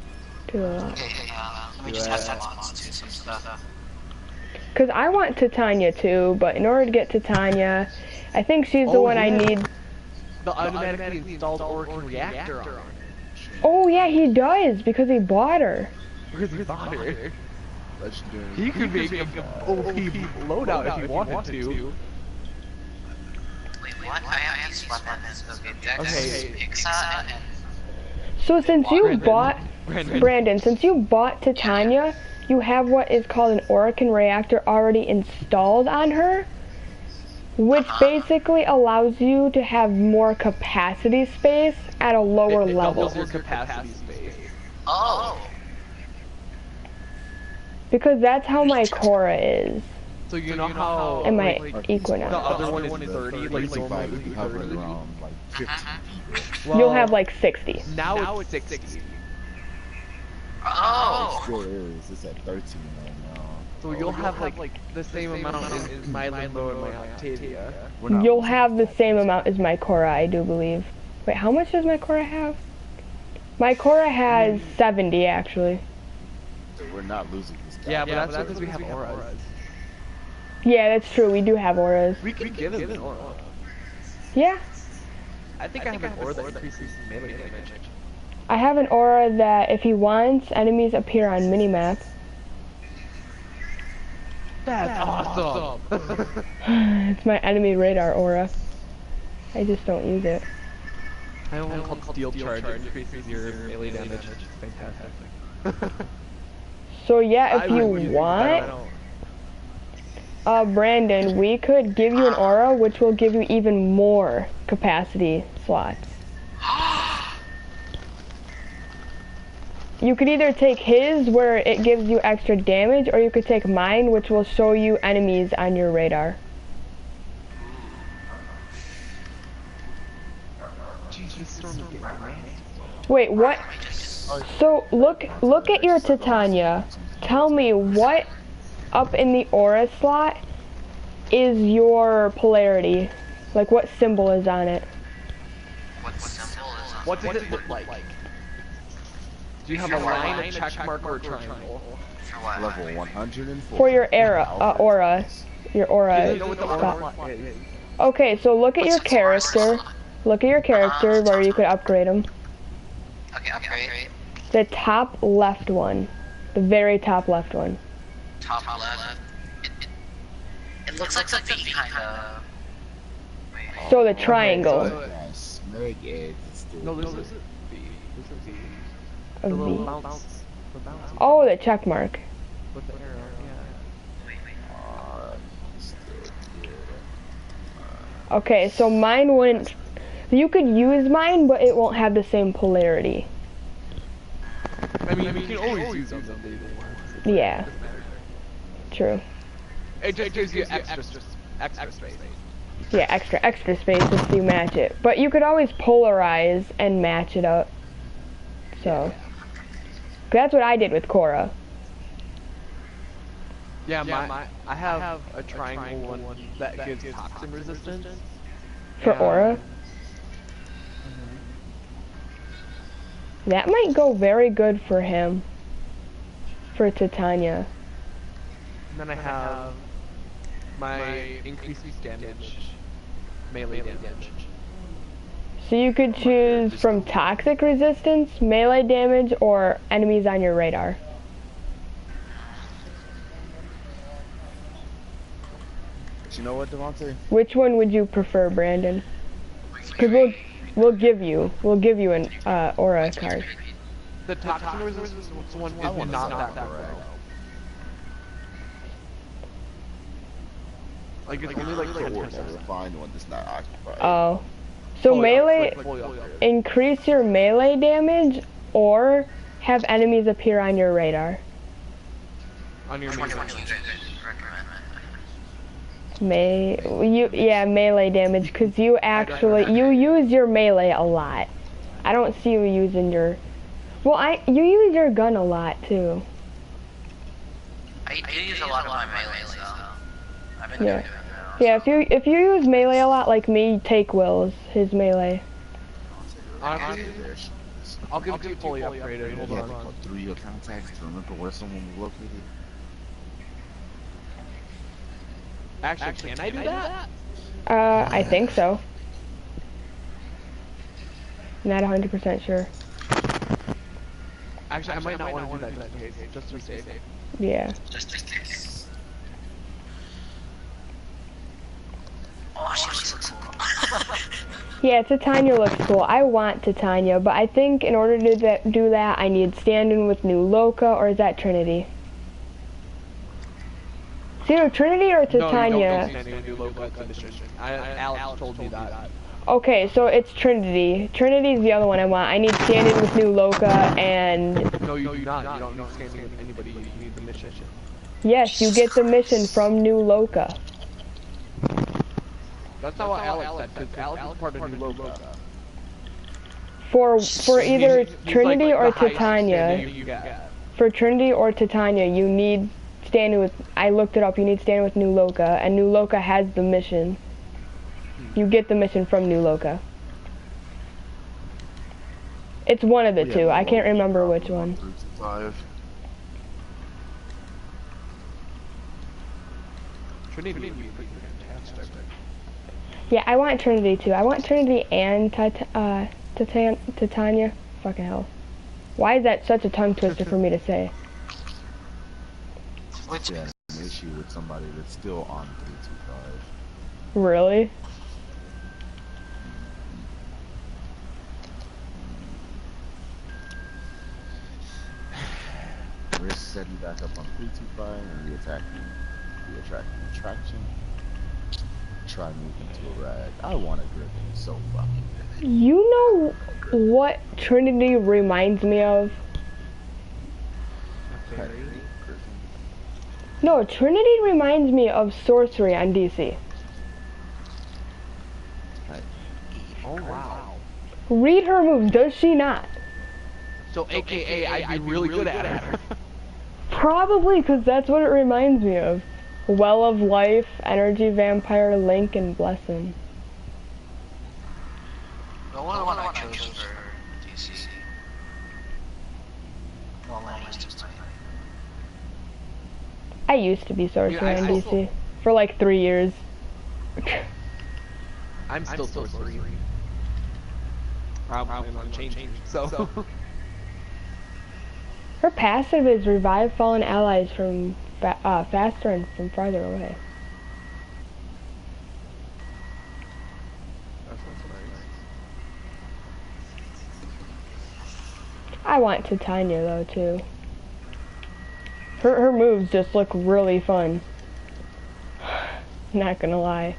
S1: to the lot.
S4: Okay, we just have to do some stuff.
S1: Because I want Titania too, but in order to get Titania, I think she's the one I need.
S2: The automatically installed Orkin reactor on it.
S1: Oh yeah, he does, because he bought her.
S2: Because he bought her.
S5: Legendary.
S2: He could make an OP loadout if he wanted to.
S4: Wait, what? I have these weapons. Okay, Dex,
S2: Okay.
S4: Ixa, and...
S1: So since you
S2: Brandon.
S1: bought,
S2: Brandon.
S1: Brandon, since you bought Titania, you have what is called an Orkin reactor already installed on her, which basically allows you to have more capacity space at a lower
S2: It
S1: level.
S2: doubles your capacity space.
S4: Oh!
S1: Because that's how my Korra is.
S2: So you know how...
S1: And my
S2: like,
S1: Equinox.
S2: the other one is 30, like
S5: 35 would be
S2: normally
S5: hovering
S2: 30.
S5: around like 50.
S2: Well,
S1: You'll have like 60.
S2: now it's 60.
S4: Oh!
S5: Still is. It's at 13 right now.
S2: So you'll have like the same amount as my Limbo and my Octavia.
S5: We're not
S1: You'll
S5: losing
S1: have the
S5: this.
S1: same amount as my Korra, I do believe. Wait, how much does my Korra have? My Korra has 70 actually.
S5: We're not losing this guy.
S2: Yeah, but that's because we have auras.
S1: Yeah, that's true. We do have auras.
S2: We could give him an aura.
S1: Yeah.
S2: I think I have an aura that increases melee damage.
S1: I have an aura that if he wants, enemies appear on minimap.
S2: That's awesome!
S1: It's my enemy radar aura. I just don't use it.
S2: I have one called Steel Charge that increases your melee damage. It's fantastic.
S1: So yeah, if
S2: I
S1: you
S2: would use it, but I
S1: want,
S2: don't.
S1: Brandon, we could give you an aura which will give you even more capacity slots. you could either take his, where it gives you extra damage, or you could take mine, which will show you enemies on your radar.
S2: Jeez, this storm is getting nasty.
S1: Wait, what? So look at your Titania. Tell me what up in the aura slot is your polarity? Like what symbol is on it?
S2: What does it look like? Do you have a line, a check mark, or a triangle?
S5: Level 104.
S1: For your aura. Your aura.
S2: You know what the
S1: spot.
S2: aura is?
S1: Okay, so look at your character. Look at your character where you could upgrade them.
S4: Okay, upgrade.
S1: The top left one. The very top left one.
S4: Top left. It looks like a V kind of.
S1: So the triangle.
S5: Yes, Meg Ed is still
S2: No, this is B. This is B.
S1: A
S2: The little
S1: V.
S2: bounce. The bounce.
S1: Oh, the check mark.
S2: With the arrow, yeah.
S1: Okay, so mine wouldn't. You could use mine, but it won't have the same polarity.
S2: I mean, you can always use them.
S1: Yeah. True.
S2: It just gives you extra space.
S1: Yeah, extra space if you match it. But you could always polarize and match it up. So. That's what I did with Korra.
S2: Yeah, I have a triangle one that gives toxin resistance.
S1: For aura. That might go very good for him. For Titania.
S2: And then I have my increased damage, melee damage.
S1: So you could choose from toxic resistance, melee damage, or enemies on your radar.
S5: You know what, Devontae?
S1: Which one would you prefer, Brandon? Because we'll give you an aura card.
S2: The toxin resistance one is not that good. Like it's only like 10%.
S5: Find one that's not occupied.
S1: Oh. So melee, increase your melee damage, or have enemies appear on your radar.
S2: On your
S1: melee damage, because you use your melee a lot. I don't see you using your. Well, you use your gun a lot too.
S4: I use a lot of my melee, so I've been doing it now.
S1: Yeah, if you use melee a lot, like me, take Will's his melee.
S2: Honestly, I'll give it to you fully upgraded.
S5: You
S2: Hold
S5: have to
S2: on.
S5: go through your contacts to remember where someone was located.
S2: Actually, can I do that?
S1: I think so. Not 100% sure.
S2: Actually, I might not want to do that in that case, just to be safe.
S1: Yeah.
S4: Just in case. Oh, she looks so cool.
S1: Yeah, Titania looks cool. I want Titania, but I think in order to do that, I need stand-in with New Loka, or is that Trinity? It's either Trinity or Titania.
S2: No, you don't stand-in with New Loka, it's a mission. Alex told me that.
S1: Okay, so it's Trinity. Trinity's the other one I want. I need stand-in with New Loka, and...
S2: No, you do not. You don't need stand-in with anybody. You need the mission.
S1: Yes, you get the mission from New Loka.
S2: That's not what Alex said, because Alex is part of New Loka.
S1: For either Trinity or Titania.
S2: You get.
S1: For Trinity or Titania, you need stand-in with... I looked it up. You need stand-in with New Loka, and New Loka has the mission. You get the mission from New Loka. It's one of the two. I can't remember which one.
S2: Trinity would be fantastic.
S1: Yeah, I want Trinity too. I want Trinity and Titania. Fucking hell. Why is that such a tongue twister for me to say?
S5: What's an issue with somebody that's still on 325?
S1: Really?
S5: We're setting back up on 325 and we attracting attraction. Try moving to a rag. I want a Griffin so fucking bad.
S1: You know what Trinity reminds me of? No, Trinity reminds me of sorcery on DC.
S2: Oh wow.
S1: Read her moves, does she not?
S2: So AKA I'd be really good at her.
S1: Probably, because that's what it reminds me of. Well of Life, Energy Vampire, Link, and Blessing.
S4: The one I chose for DC. Well, I used to play.
S1: I used to be sorcerer
S2: Yeah,
S1: on
S2: I
S1: DC
S2: still-
S1: for like 3 years.
S2: I'm still sorcery. I'm on changing. So.
S1: Her passive is revive fallen allies from faster and from farther away. I want Titania though too. Her moves just look really fun. Not gonna lie.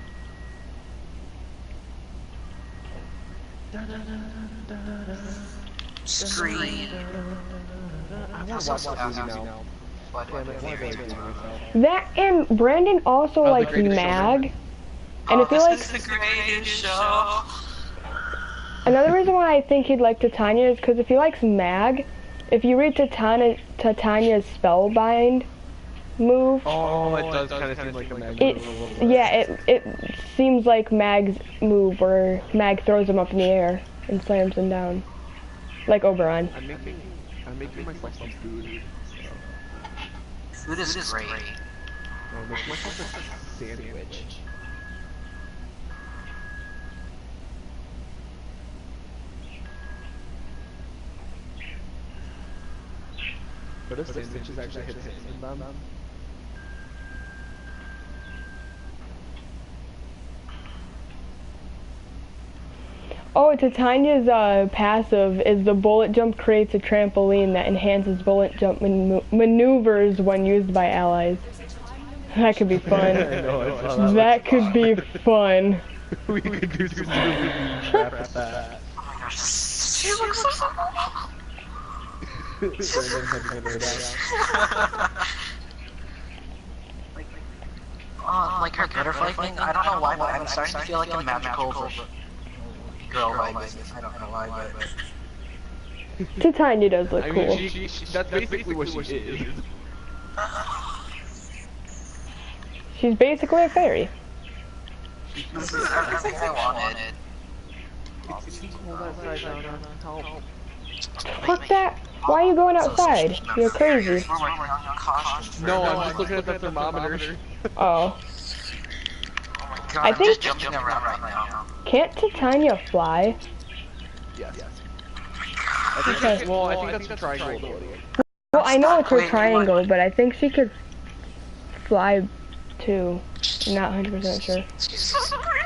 S4: Scream.
S2: I want to watch that movie now.
S1: That and Brandon also
S2: The
S1: likes
S2: Greatest
S1: Mag. And if you like,
S4: This is the greatest show.
S1: another reason why I think he'd like Titania is because if he likes Mag, if you read Titania's Spellbind move,
S2: Oh, it does kind of seem like a mag
S1: it
S2: move a little bit.
S1: yeah, it seems like Mag's move where Mag throws him up in the air and slams him down, like Oberon.
S2: I'm making myself some food.
S4: Food is great.
S2: I'm making myself a sandwich. But if sandwiches actually hit in them.
S1: Oh, Titania's passive is the bullet jump creates a trampoline that enhances bullet jump maneuvers when used by allies. That could be fun. That could be fun.
S2: We could do some movie crap at that.
S4: Oh my gosh, she looks so like her butterfly thing, I don't know why, but I'm starting to feel like a magical girl vibes. I don't know why, but...
S1: Titania does look
S2: I
S1: cool.
S2: mean, that's basically what she is.
S1: She's basically a fairy.
S4: This is everything I wanted.
S1: Fuck that! Why are you going outside? You're crazy.
S2: No, I'm just looking at the thermometer.
S1: Oh.
S4: God,
S1: I
S4: I'm
S1: think-
S4: just jumping around right now.
S1: Can't Titania fly?
S2: Yes. I think well, I think that's a triangle ability.
S1: Well, I know it's her triangle, but I think she could fly too. I'm not 100% sure.
S4: She's so pretty.